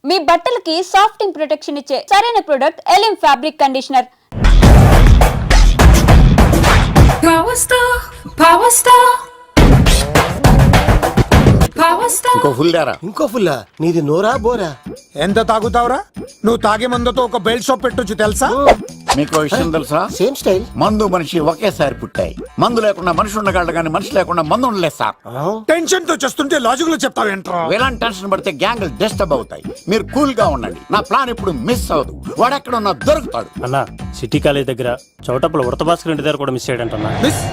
మీ బట్టలకి సాఫ్టింగ్ ప్రొటెక్షన్ ఇచ్చే సరైన ప్రొడక్ట్ ఎలిమ్ ఫ్యాబ్రిక్ కండిషనర్. ఇంకో ఫుల్లా నీది నోరా బోరా? ఎంత తాగుతావురా? నువ్వు తాగే మందుతో ఒక బెల్ట్ షాప్ పెట్టొచ్చు తెలుసా? మీకు విషయం తెలుసా? Same style. మందు మనిషి ఒకేసారి పుట్టాయి. మందు లేకుండా మనిషి ఉండగలడు కానీ మనిషి లేకుండా మందు ఉండలేదు సార్. టెన్షన్ తో చేస్తుంటే లాజిక్ లో చెప్తావేంట్రా? ఎలాంటి టెన్షన్ పడితే గ్యాంగ్లు డిస్టర్బ్ అవుతాయి. మీరు కూల్ గా ఉండండి. నా ప్లాన్ ఇప్పుడు మిస్ అవ్వదు. వాడు ఎక్కడ ఉన్నా దొరుకుతాడు. అన్నా సిటీ కాలేజ్ దగ్గర చౌటప్పుల ఉడత భాస్కర్ ఇంటి దగ్గర కూడా మిస్ అయ్యాడంటన్నా. మిస్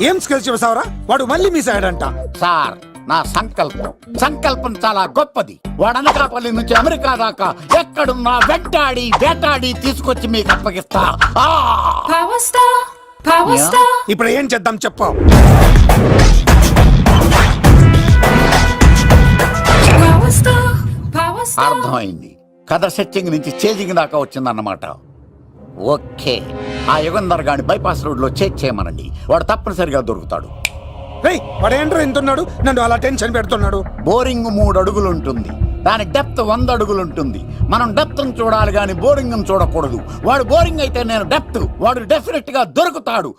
ఏం స్కిల్స్ చేసావరా? వాడు మళ్ళీ మిస్ అయ్యాడంట. సార్ నా సంకల్పం చాలా గొప్పది. వాడు అనకాపల్లి నుంచి అమెరికా దాకా ఎక్కడున్నా వేటాడి తీసుకొచ్చి మీకు అప్పగిస్తా. ఇప్పుడు ఏం చేద్దాం చెప్పు. అర్థమైంది. కథ సెట్టింగ్ నుంచి చేజింగ్ దాకా వచ్చిందన్నమాట. ఓకే, ఆ యుగంధర్ గాని బైపాస్ రోడ్ లో చెక్ చేయమనండి. వాడు తప్పనిసరిగా దొరుకుతాడు. వాడేంట్రా ఇంటున్నాడు? నన్ను అలా టెన్షన్ పెడుతున్నాడు. బోరింగ్ 3 అడుగులు ఉంటుంది. దాని డెప్త్ 100 అడుగులు ఉంటుంది. మనం డెప్త్ చూడాలి గాని బోరింగ్ చూడకూడదు. వాడు బోరింగ్ అయితే నేను డెప్త్. వాడు డెఫినెట్ గా దొరుకుతాడు.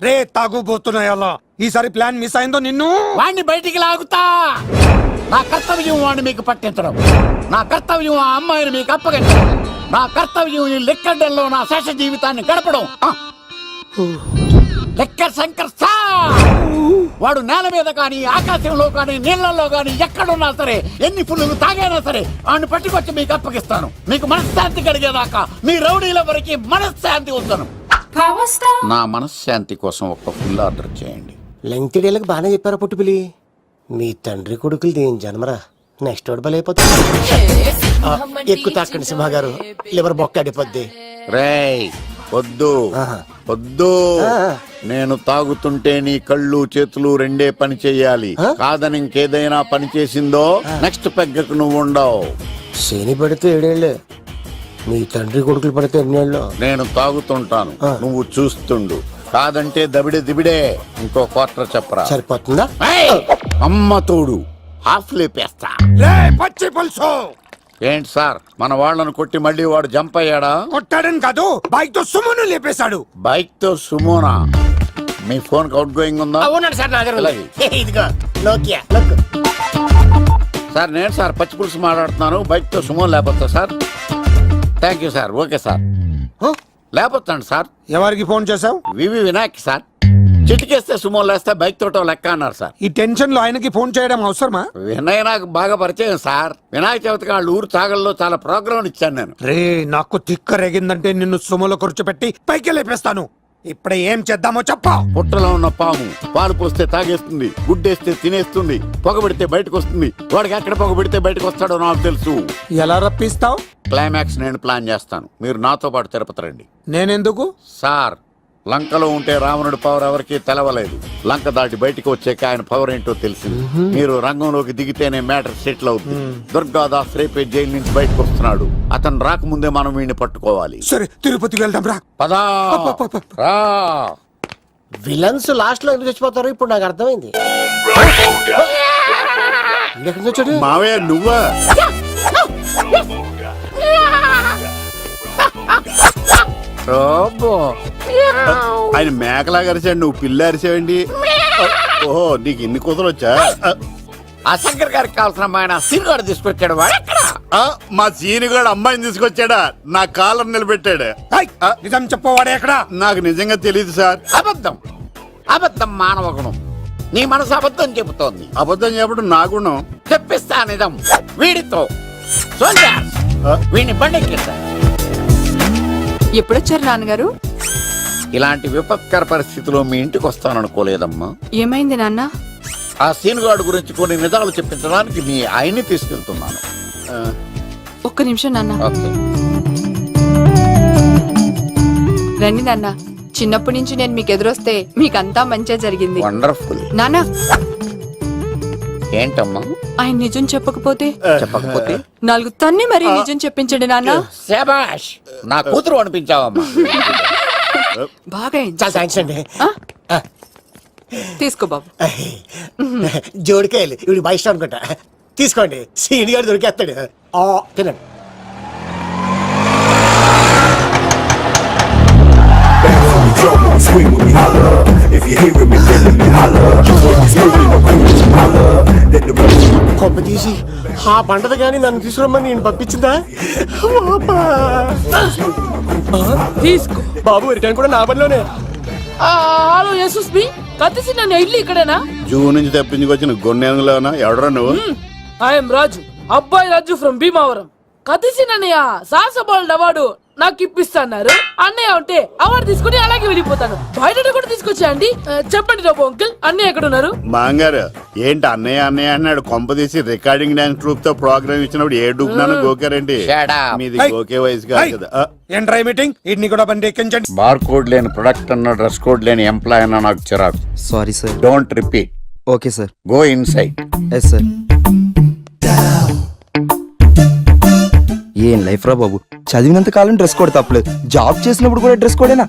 రే తాగుబోతున్నాయి అలా. ఈసారి ప్లాన్ మిస్ అయిందో నిన్ను వాడిని బయటికి లాగుతా. నా కర్తవ్యం వాడిని మీకు పట్టించడం. నా కర్తవ్యం ఆ అమ్మాయిని మీకు అప్పగించడం. నా కర్తవ్యం ఈ లెక్కడ్డల్లో నా శేష జీవితాన్ని గడపడం. Liquor Shankar sir. వాడు నేల మీద కానీ ఆకాశంలో కానీ నీళ్లలో కానీ ఎక్కడున్నా సరే, ఎన్ని ఫుల్లు తాగైనా సరే వాడిని పట్టుకొచ్చి మీకు అప్పగిస్తాను. మీకు మనశ్శాంతి కలిగేదాకా మీ రౌడీల వరకు మనశ్శాంతి వస్తాను. నా మనశ్శాంతి కోసం ఒక ఫుల్ ఆర్డర్ చేయండి. లెంగ్త్ డేలకు బాగానే చెప్పారా పుట్టుపిలి? మీ తండ్రి కొడుకులు దేని జన్మరా? నెక్స్ట్ వాడు బలైపోతుంది. ఎక్కువ తాకండి సింహ గారు, లివర్ బొక్క అడిపోద్ది. రేయ్ వద్దు. నేను తాగుతుంటే నీ కళ్ళు చేతులు రెండే పని చెయ్యాలి. కాదని ఇంకేదైనా పని చేసిందో నెక్స్ట్ పెగ్గకు నువ్వు ఉండవు. శని పడితే 7 ఏళ్ళే, మీ తండ్రి కొడుకులు పడితే 8 ఏళ్ళు. నేను తాగుతుంటాను, నువ్వు చూస్తుండు. కాదంటే దిబిడే. ఇంకో క్వార్టర్ చెప్పరా? సరిపోతుందా? అమ్మ తోడు హాఫ్ లేపేస్తా. పచ్చి పులుసు. ఏంటి సార్, మన వాళ్ళను కొట్టి మళ్ళీ వాడు జంప్ అయ్యాడా? కొట్టాడని కాదు, బైక్ తో సుమోను లేపేశాడు. బైక్ తో సుమోనా? మీ ఫోన్ అవుట్ గోయింగ్ ఉందా? సార్ నేను సార్ పచ్చి పులుసు మాట్లాడుతున్నాను. బైక్ తో సుమోన్ లేకపోతా sir? Thank you sir. Okay sir, లేకపోతాను సార్. ఎవరికి ఫోన్ చేసావు? వివి వినాయక్ సార్. చిటికేస్తే సుమో లేస్తే బైక్ తోటో లెక్క అన్నారు సార్. ఈ టెన్షన్ లో ఆయనకి ఫోన్ చేయడం అవసరమా? వినయ్ నాకు బాగా పరిచయం సార్. వినాయక చవితికి వాళ్ళ ఊరు చాగల్లో చాలా ప్రోగ్రాం ఇచ్చాను నేను. రే నాకు తిక్క రేగిందంటే నిన్ను సుమోలో కూర్చోపెట్టి పైకి లేపేస్తాను. ఇప్పుడే ఏం చేద్దామో చెప్పా. పుట్టలో ఉన్న పాము పాలు పోస్తే తాగేస్తుంది, గుడ్డేస్తే తినేస్తుంది, పొగబెడితే బయటకు వస్తుంది. వాడికి ఎక్కడ పొగబెడితే బయటకు వస్తాడో నాకు తెలుసు. ఎలా రప్పిస్తావు? క్లైమాక్స్ నేను ప్లాన్ చేస్తాను. మీరు నాతో పాటు తిరుపతి రండి. నేనెందుకు? సార్ లంకలో ఉంటే రావణుడి పవర్ ఎవరికి తెలవలేదు. లంక దాటి బయటకు వచ్చాక ఆయన పవర్ ఏంటో తెలిసింది. మీరు రంగంలోకి దిగితేనే మ్యాటర్ సెటిల్ అవుతుంది. దుర్గాదాస్ రేపే జైలు నుంచి బయటకు వస్తున్నాడు. అతను రాకముందే మనం వీడిని పట్టుకోవాలి. సరే తిరుపతికి వెళ్దాం రా. పదా రా. విలన్స్ లాస్ట్ లో ఎందుకు చచ్చిపోతారు ఇప్పుడు నాకు అర్థమైంది. మావయ్య నువ్వా? ఆయన మేకలాగా అరిచాడు, నువ్వు పిల్ల అరిచావండి. ఓహో, నీకు ఇన్ని కూతురు వచ్చా? ఆ శంకర్ గారికి కావాల్సిన అమ్మాయి సీనుగాడు తీసుకొచ్చాడు. మా సీనుగాడు అమ్మాయిని తీసుకొచ్చాడా? నా కాలం నిలబెట్టాడు. నిజం చెప్పవాడే ఎక్కడ? నాకు నిజంగా తెలియదు సార్. అబద్ధం మానవ గుణం. నీ మనసు అబద్ధం చెబుతోంది. అబద్ధం చెప్పడం నా గుణం. చెప్పిస్తా నిజం వీడితో. వీడిని బండెక్కిస్తా. ఎప్పుడొచ్చారు నాన్నగారు? ఇలాంటి విపత్కర పరిస్థితిలో మీ ఇంటికి వస్తాననుకోలేదమ్మా. ఏమైంది నాన్న? ఆ సీనుగాడు గురించి కొన్ని నిజాలు చెప్పించడానికి మీ ఆయన్ని తీసుకెళ్తున్నాను. ఒక్క నిమిషం నాన్న. ఓకే. రండి నాన్న. చిన్నప్పటి నుంచి నేను మీకు ఎదురొస్తే మీకంతా మంచిగా జరిగింది. వండర్ఫుల్. నాన్న ఏంటమ్మా? ఆయన నిజం చెప్పకపోతే 4 తన్ని మరి నిజం చెప్పించండి నాన్న. శభాష్, నా కూతురు అనిపించావమ్మా. బాగా చాలా థ్యాంక్స్ అండి. తీసుకో బాబు. జోడికాయలు ఇవి బయట అనుకుంటా. తీసుకోండి, సీని గారు దొరికేస్తాడు. తినండి. Drum on, scream when we holler. If you hearin' me, feelin' me, holler. You want me screaming or screaming, holler. Let the rest కొమ్మ తీసి ఆ పంటది కానీ నన్ను తీసుకురమ్మని నేను పంపించిందా? తీసుకో బాబు రిటర్న్ కూడా నా పనిలోనే. హలో యశస్వి కత్తిసి నన్ను ఇల్లు ఇక్కడేనా? జూ నుంచి తప్పించుకొచ్చిన గొన్నెంగులోనా ఎవడరా నువ్వు? ఐఎమ్ రాజు, అబ్బాయి రాజు ఫ్రమ్ భీమావరం. కత్తిసి నన్నయ్య సాహసబాల్ అవార్డు నాకు ఇప్పిస్తున్నారు. అన్నయ్య ఉంటే అవార్డు తీసుకుని అలాగే వెళ్ళిపోతాను. బయట కూడా తీసుకొచ్చా అండి. చెప్పండి రాబు అంకుల్, అన్నయ్య ఎక్కడ ఉన్నారు? మాంగారు ఏంటి అన్నయ్య అన్నయ్య అన్నాడు? కొంప తీసి రికార్డింగ్ డాన్స్ ట్రూప్ తో ప్రోగ్రామ్ ఇచ్చినప్పుడు ఏ డూబ్నాను గోకారండి? మీది గోకే వయసు కాదు కదా. ఏంట్రై మీటింగ్ ఇడ్ని కూడా బండి ఎక్కించండి. బార్ కోడ్ లేని ప్రొడక్ట్ అన్న, డ్రెస్ కోడ్ లేని ఎంప్లాయ్ అన్న నాకు చిరాకు. Sorry sir. Don't repeat. Okay sir. Go inside. Yes sir. ఏం లైఫ్ రా బాబు, చదివినంత కాలం డ్రెస్ కోడ్ తప్పలేదు, జాబ్ చేసినప్పుడు కూడా డ్రెస్ కోడేనా?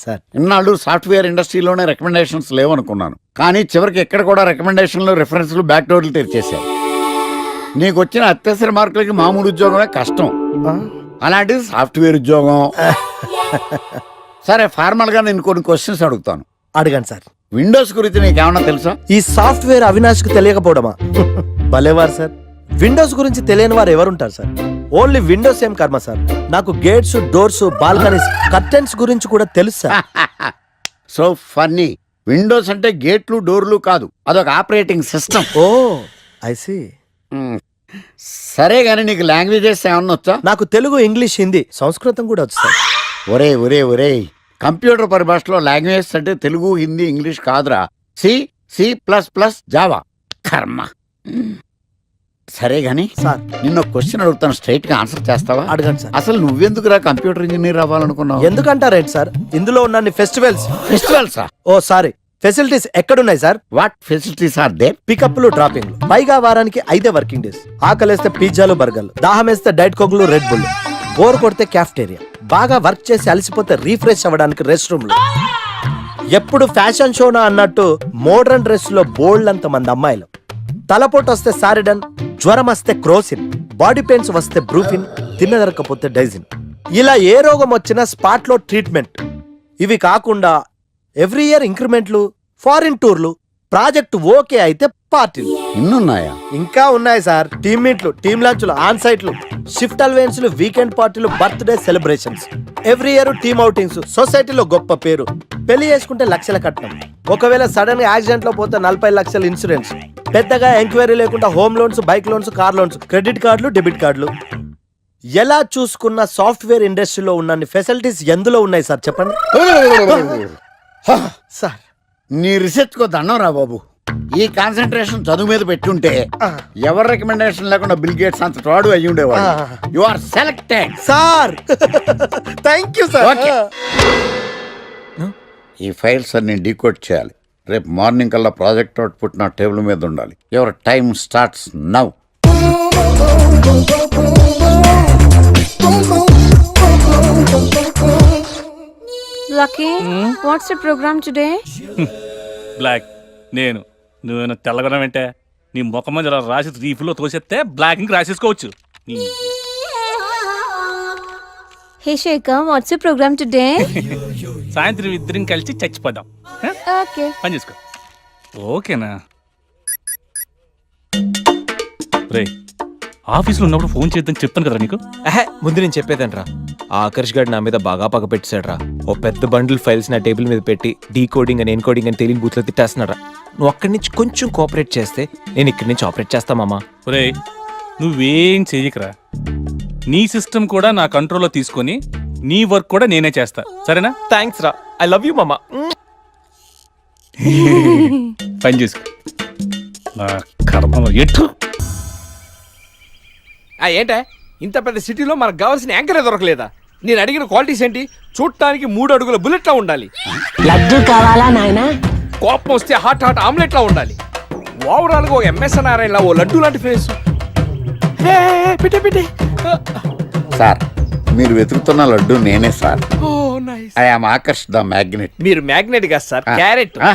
సార్ ఇన్నాళ్ళు సాఫ్ట్వేర్ ఇండస్ట్రీలోనే రికమెండేషన్స్ లేవనుకున్నాను, కానీ చివరికి ఎక్కడ కూడా రికమెండేషన్లు రిఫరెన్స్లు బ్యాక్ డోర్లు తెరిచేశారు. నీకు వచ్చిన అత్యవసర మార్కులకి మామూలు ఉద్యోగమే కష్టం, అలాంటిది సాఫ్ట్వేర్ ఉద్యోగం. సరే, ఫార్మల్ గా నేను కొన్ని క్వశ్చన్స్ అడుగుతాను. అడగండి సార్. విండోస్ గురించి నీకేమన్నా తెలుసా? ఈ సాఫ్ట్వేర్ అవినాష్కి తెలియకపోవడమా? భలేవారు సార్. విండోస్ గురించి తెలియని వారు ఎవరుంటారు సార్? ఓన్లీ విండోస్ ఏం కర్మ సార్, నాకు గేట్స్, డోర్స్, బాల్కనీస్, కర్టెన్స్ గురించి కూడా తెలుసు సార్. So funny. విండోస్ అంటే గేట్లు డోర్లు కాదు, అదొక operating system. Oh I see. సరే గానీ నీకు లాంగ్వేజెస్ ఏమన్నా వచ్చా? నాకు తెలుగు, ఇంగ్లీష్, హిందీ, సంస్కృతం కూడా వచ్చు సార్. ఒరే ఒరే ఒరే, కంప్యూటర్ పరిభాషలో లాంగ్వేజెస్ అంటే తెలుగు, హిందీ, ఇంగ్లీష్ కాదురా. C, C plus plus, Java. కర్మ. సరే గాని సార్ నిన్న క్వశ్చన్ అడుగుతాను, స్ట్రైట్ గా ఆన్సర్ చేస్తావా? అడగండి సార్. అసలు నువ్వెందుకురా కంప్యూటర్ ఇంజనీర్ అవ్వాలనుకున్నావు? ఎందుకంటారేంటి సార్, ఇందులో ఉన్న ఫెస్టివల్స్. ఫెస్టివల్సా? ఓ సారీ, ఫెసిలిటీస్ ఎక్కడున్నాయి sir? What facilities are there? పికప్లు, డ్రాపింగ్లు, పైగా వారానికి 5 వర్కింగ్ డేస్. ఆకలేస్తే పిజ్జాలు, బర్గర్లు, దాహం వేస్తే డైట్ కోక్లు, రెడ్ బుల్, బోర్ కొడితే క్యాఫ్టేరియా, బాగా వర్క్ చేసి అలసిపోతే రీఫ్రెష్ అవ్వడానికి రెస్ట్ రూమ్లు. ఎప్పుడు ఫ్యాషన్ షోనా అన్నట్టు మోడర్న్ డ్రెస్ లో బోల్డ్ అంత మంది అమ్మాయిలు. తలపోటు వస్తే సారిడన్, జ్వరం వస్తే క్రోసిన్, బాడీ పెయిన్స్ వస్తే బ్రూఫిన్, తిన్నదరకపోతే డైజిన్. ఇలా ఏ రోగం వచ్చినా స్పాట్ లో ట్రీట్మెంట్. ఇవి కాకుండా ఎవ్రీ ఇయర్ ఇంక్రిమెంట్లు, ఫారిన్ టూర్లు, ప్రాజెక్ట్ ఓకే అయితే పార్టీలు. ఇన్నున్నాయా? ఇంకా ఉన్నాయి సార్. టీమ్ మీట్లు, టీమ్ లంచ్లు, ఆన్ సైట్లు, షిఫ్ట్ అలవెన్స్లు, వీకెండ్ పార్టీలు, birthday celebrations, every year team outings, సొసైటీలో గొప్ప పేరు. పెళ్లి చేసుకుంటే లక్షల కట్నం, ఒకవేళ సడన్ గా యాక్సిడెంట్ లో పోతే 40 లక్షల ఇన్సూరెన్స్, పెద్దగా ఎంక్వైరీ లేకుండా home loans, bike loans, car loans, credit కార్డులు, డెబిట్ కార్డులు. ఎలా చూసుకున్న సాఫ్ట్వేర్ ఇండస్ట్రీలో ఉన్న ఫెసిలిటీస్ ఎందులో ఉన్నాయి సార్ చెప్పండి సార్. నీ రీసెర్చ్ కో దండం రా బాబు. ఈ కాన్సన్ట్రేషన్ చదువు మీద పెట్టుంటే ఎవరి రికమెండేషన్ లేకుండా బిల్ గేట్స్ అంత తోడు అయ్యి ఉండేవాడు. You are selected sir. Thank you sir. Okay, ఈ ఫైల్స్ అన్ని డీకోడ్ చేయాలి. రేపు మార్నింగ్ కల్లా ప్రాజెక్ట్ అవుట్పుట్ నా టేబుల్ మీద ఉండాలి. Your time starts now. Lucky, what's the program today? బ్లాక్. నేను నువ్వేనా తెల్లగొన వెంటే నీ ముఖం మీద ఇలా రాసి రీఫ్లో తోసేస్తే బ్లాక్ ఇంక రాసేసుకోవచ్చు. Hey Shekhar, what's the program today? సాయంత్రం ఇద్దరం కలిసి చచ్చిపోదాం. Okay. పని చేసుకో. ఓకేనా? రే, ఆఫీస్లో ఉన్నప్పుడు ఫోన్ చేద్దని చెప్తాను కదరా నీకు. ముందు నేను చెప్పేదంట్రా, ఆ ఆకర్ష్ గారు నా మీద బాగా పగ పెట్టాడురా. ఓ పెద్ద బండిల్ ఫైల్స్ నా టేబుల్ మీద పెట్టి డీకోడింగ్ అని ఎన్కోడింగ్ అని తెలియని బూత్లో తిట్టేస్తున్నారా. నువ్వు అక్కడి నుంచి కొంచెం కోఆపరేట్ చేస్తే నేను ఇక్కడి నుంచి ఆపరేట్ చేస్తా మామా. రే, నువ్వేం చెయ్యకరా. నీ సిస్టమ్ కూడా నా కంట్రోల్లో తీసుకొని నీ వర్క్ కూడా నేనే చేస్తా, సరేనా? థ్యాంక్స్ రా, ఐ లవ్ యూ మామా. పని చేసుకో. నా కర్మ ఎటు. ఏంటే ఇంత పెద్ద సిటీలో మనకు కావాల్సిన యాంకరే దొరకలేదా? నేను అడిగిన క్వాలిటీస్ ఏంటి? చూడటానికి 3 అడుగుల బుల్లెట్లా ఉండాలి, లడ్డు కావాలా నాయనా? కోపం వస్తే హాట్ హాట్ ఆమ్లెట్లా ఉండాలి, ఓవరాల్ గా ఒక ఎంఎస్ నారాయణ ఓ లడ్డు లాంటి ఫేస్. పెట్టే సార్, మీరు వెతుకుతున్న లడ్డు నేనే sir. Oh nice. I am Akarsh the magnet. మీరు మ్యాగ్నెట్ కాదు సార్, ఆ. క్యారెట్. ఆ.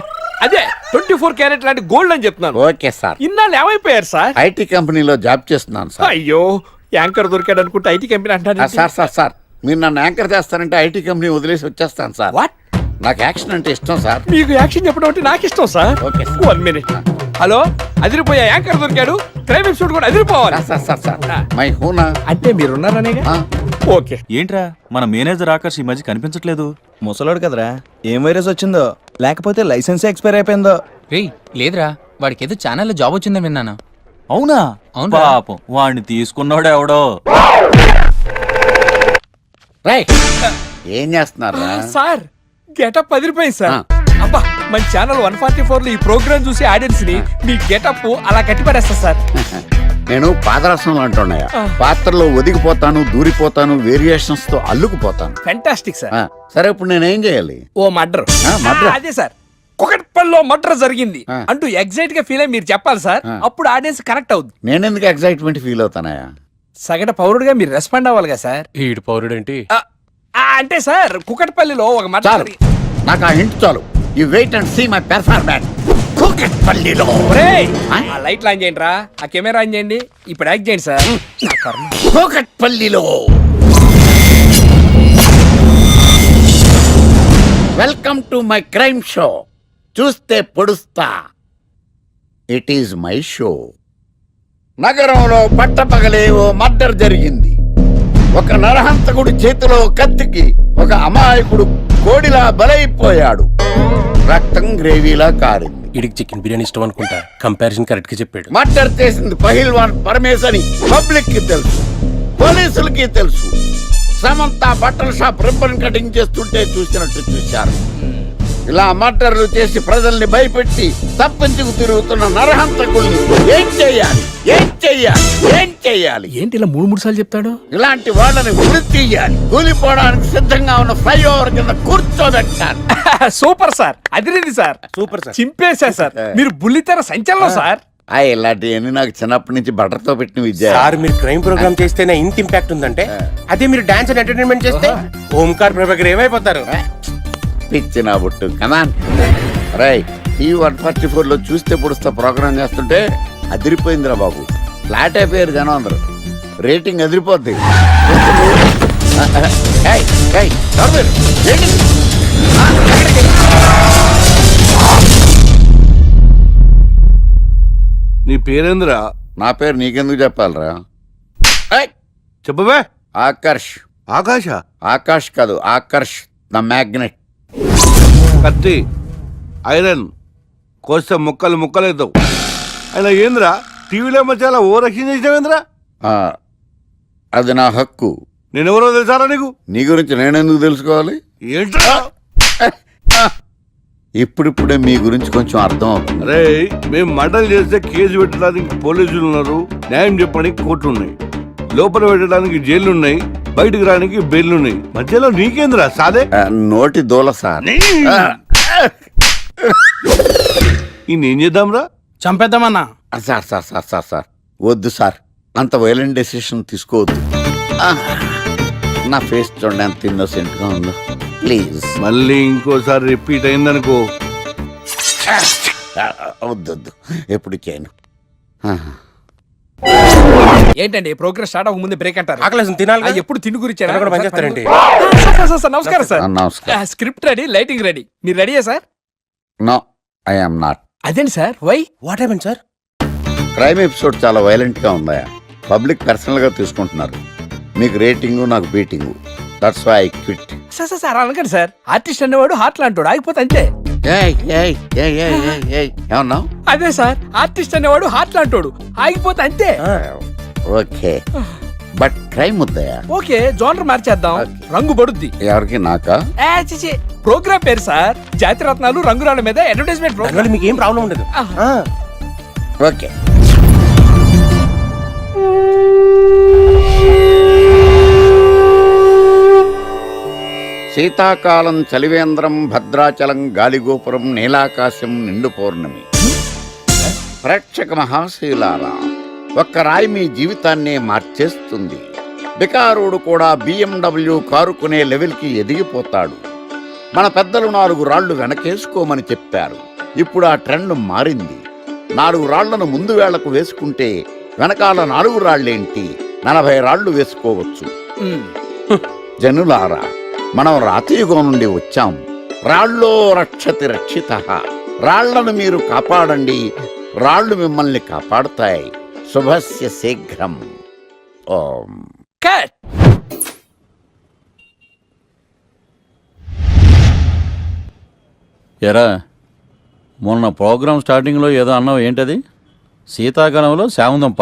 అదే 24 క్యారెట్ లాంటి గోల్డ్ అని చెప్తున్నాను. Okay sir. ఇన్నాళ్ళు ఏమైపోయారు సార్? ఐటీ కంపెనీలో జాబ్ చేస్తున్నాను సార్. అయ్యో, యాంకర్ దొరికాడు అనుకుంటే ఐటీ కంపెనీ అంటారు. సార్ మీరు నన్ను యాంకర్ చేస్తారంటే ఐటీ కంపెనీ వదిలేసి వచ్చేస్తాను సార్. వాట్? నాకు యాక్షన్ అంటే ఇష్టం సార్. మీకు యాక్షన్ చెప్పడం అంటే నాకు ఇష్టం sir. Okay sir. 1 minute. Hello, అదిరిపోయా యాంకర్ దొరికాడు. క్రైమ్ ఎపిసోడ్ కూడా అదిరిపోవాలి. Sir my హూనా. అంటే మీరున్నారనేగా. ఆ. ఓకే. ఏంట్రా మన మేనేజర్ ఆకర్ష్ ఈ మధ్య కనిపించట్లేదు. ముసలోడు కదరా, ఏం వైరస్ వచ్చిందో లేకపోతే లైసెన్స్ ఎక్స్పైర్ అయిపోయిందో. రేయ్ లేదురా, వాడికి ఏదో ఛానల్లో జాబ్ వచ్చిందని విన్నాను. అవునా? అవునురా. పాపం వాడిని తీసుకున్నాడు ఎవడో. రైట్. ఏం చేస్తున్నారు? సార్ గెటప్ అదిరిపోయింది సార్. ఆ. అబ్బా, మన ఛానల్ 144 లో ఈ ప్రోగ్రామ్ చూసి ఆడియన్స్ ని మీ గెటప్ అలా కట్టిపడేస్తా సార్. నేను పాదరసం అంటున్నాయా, పాత్రలో ఒదిగిపోతాను, దూరిపోతాను, వేరియేషన్స్ తో అల్లుకుపోతాను. Fantastic sir. ఆ, సరే ఇప్పుడు నేనేం చేయాలి? ఓ మర్డర్. murder? అదే సార్, కుకట్పల్లిలో మర్డర్ జరిగింది ఆ. అంటూ ఎగ్జైట్ గా ఫీల్ అయ్యి మీరు చెప్పాలి సార్. ఆ. అప్పుడు ఆడియన్స్ కనెక్ట్ అవుద్ది. నేనెందుకు ఎగ్జైట్మెంట్ ఫీల్ అవుతానయా? సగటు పౌరుడుగా మీరు రెస్పాండ్ అవ్వాలి కదా సార్. ఈడు పౌరుడేంటి? అంటే సార్ కుకట్పల్లిలో ఒక మర్డర్ చాలు, నాకు ఆ హింట్ చాలు. You wait and see my performance. కూకట్పల్లిలో ఆ లైట్లు ఆన్ చేయండి రా, ఆ కెమెరా ఆన్ చేయండి. ఇప్పుడు యాక్ట్ చేయండి సార్. నా కర్మ. కూకట్పల్లిలో welcome to my crime show. చూస్తే పొడుస్తా. It is my show. నగరంలో పట్టపగలే ఓ మర్డర్ జరిగింది. ఒక నరహంతకుడి చేతిలో కత్తికి ఒక అమాయకుడు కోడిలా బలైపోయాడు. రక్తం గ్రేవీలా కారింది. ఈడికి చికెన్ బిర్యానీ ఇష్టం అనుకుంటా, కంపారిజన్ కరెక్ట్ గా చెప్పాడు. మర్డర్ చేసింది పహిల్వాన్ పరమేశ్ అని పబ్లిక్ కి తెలుసు, పోలీసులకి తెలుసు. సమంత బట్టల షాప్ రిబ్బన్ కటింగ్ చేస్తుంటే చూసినట్టు చూశారు. ఇలా మర్డర్లు చేసి ప్రజల్ని భయపెట్టి తప్పించుకు తిరుగుతున్న నరహంతకుల్ని ఏం చెయ్యాలి, ఏం చెయ్యాలి, ఏం చెయ్యాలి? ఏంటి ఇలా 3 సార్లు చెప్తాడు? ఇలాంటి వాళ్ళని ఉరి తీయాలి. కూలిపోవడానికి సిద్ధంగా ఉన్న ఫ్లైఓవర్ కింద కూర్చోబెట్టాలి. సూపర్ సార్, అదిరింది సార్. Super sir. చింపేశా సార్. మీరు బుల్లితెర సంచలనం సార్. ఇలాంటివన్నీ నాకు చిన్నప్పటి నుంచి బట్టర్తో పెట్టిన విద్య. సార్ మీరు క్రైమ్ ప్రోగ్రామ్ చేస్తేనే ఇంత ఇంపాక్ట్ ఉందంటే, అదే మీరు డాన్స్ అండ్ ఎంటర్టైన్మెంట్ చేస్తే ఓంకార్ ప్రభాకర్ ఏమైపోతారు? పిచ్చి నా బుట్టు కమాన్. రై, ఈ 144 లో చూస్తే పొడుస్తా ప్రోగ్రామ్ చేస్తుంటే అదిరిపోయిందిరా బాబు. ఫ్లాట్ అయిపోయారు జనం అందరూ. రేటింగ్ అదిరిపోద్ది. ఏయ్, ఏయ్, ఎవరు మీరు? రేటింగ్? ఎక్కడికి? నీ పేరేంద్రా? నా పేరు నీకెందుకు చెప్పాలరా? చెప్పవే. ఆకర్ష్. ఆకాశ? ఆకాష్ కాదు, ఆకర్ష్ ద మ్యాగ్నెట్. కత్తి, ఐరన్ కోస్తే ముక్కలు ముక్కలేద్దావు. అయినా ఏంద్రా టీవీలో చాలా ఓ రక్షణ చేసినావేంద్రా? అది నా హక్కు. నేనెవరో తెలుసారా నీకు? నీ గురించి నేనెందుకు తెలుసుకోవాలి? ఏంట్రా? ఇప్పుడిప్పుడే మీ గురించి కొంచెం అర్థం అవుతుంది. అరే, మేము మర్డర్ చేస్తే కేసు పెట్టడానికి పోలీసులు ఉన్నారు, న్యాయం చెప్పడానికి కోర్టులు ఉన్నాయి, లోపల పెట్టడానికి జైలు ఉన్నాయి, బయటకు రానికి బెయిల్ ఉన్నాయి. మధ్యలో నీకేంద్రా సాదే? నోటి దూల సార్. ఏం చేద్దాంరా? చంపేద్దామన్నా. Sir sir sir sir sir వద్దు సార్, అంత వైలెంట్ డెసిషన్ తీసుకోవద్దు. నా ఫేస్ చూడండి ఎంత ఇన్నోసెంట్ గా ఉందో. ప్లీజ్ మళ్ళీ ఇంకోసారి రిపీట్ అయిందనుకో. వద్దొద్దు, ఎప్పుడు చేయను. ఏంటండి ప్రోగ్రెస్ స్టార్ట్ అవ్వక ముందు బ్రేక్ అంటారు? ఆకలేసం తినాలి కదా? ఎప్పుడు తిండి గురించి పనిచేస్తారండి. నమస్కారం సార్. నమస్కారం. Script ready, lighting ready. మీరు రెడీయా sir? No, I am not. అదేంటి sir, why? What happen sir? Crime episode చాలా వైలెంట్ గా ఉందా? పబ్లిక్ పర్సనల్ గా తీసుకుంటున్నారు. మీకు రేటింగ్, నాకు beating. That's why I quit. Sir sir sir అనకండి సార్. ఆర్టిస్ట్ అనేవాడు హార్ట్ లాంటాడు, ఆగిపోతే అంతే. ఏమన్నావు? అదే సార్, ఆర్టిస్ట్ అనేవాడు హార్ట్ లాంటాడు, ఆగిపోతే అంతే. ఓకే, బట్ క్రైమ్ వద్దయా? ఓకే, జోనర్ మార్చేద్దాం. రంగు పడుద్ది. ఎవరికి? నాకా? ప్రోగ్రామ్ పేరు సార్ జాతిరత్నాలు రంగురాళ్ళ మీద అడ్వర్టైజ్మెంట్ ప్రోగ్రామ్. మీకు ఏం ప్రాబ్లం ఉండదు. ఓకే. శీతాకాలం చలివేంద్రం, భద్రాచలం గాలిగోపురం, నీలాకాశం, నిండు పౌర్ణమి. ప్రేక్షక మహాశీలారా, ఒక్క రాయి మీ జీవితాన్నే మార్చేస్తుంది. బికారుడు కూడా BMW కారు కొనే లెవెల్కి ఎదిగిపోతాడు. మన పెద్దలు 4 రాళ్లు వెనకేసుకోమని చెప్పారు. ఇప్పుడు ఆ ట్రెండ్ మారింది. 4 రాళ్లను ముందు వేళ్లకు వేసుకుంటే వెనకాల 4 రాళ్లేంటి 40 రాళ్లు వేసుకోవచ్చు. జనులారా, మనం రాతియుగం నుండి వచ్చాం. రాళ్ళో రక్షతి రక్షితః. రాళ్లను మీరు కాపాడండి, రాళ్లు మిమ్మల్ని కాపాడుతాయి. శుభస్య శీఘ్రం. ఓం. ఎరా, మొన్న ప్రోగ్రామ్ స్టార్టింగ్లో ఏదో అన్నావు, ఏంటది? శీతాకాలంలో శామదుంప.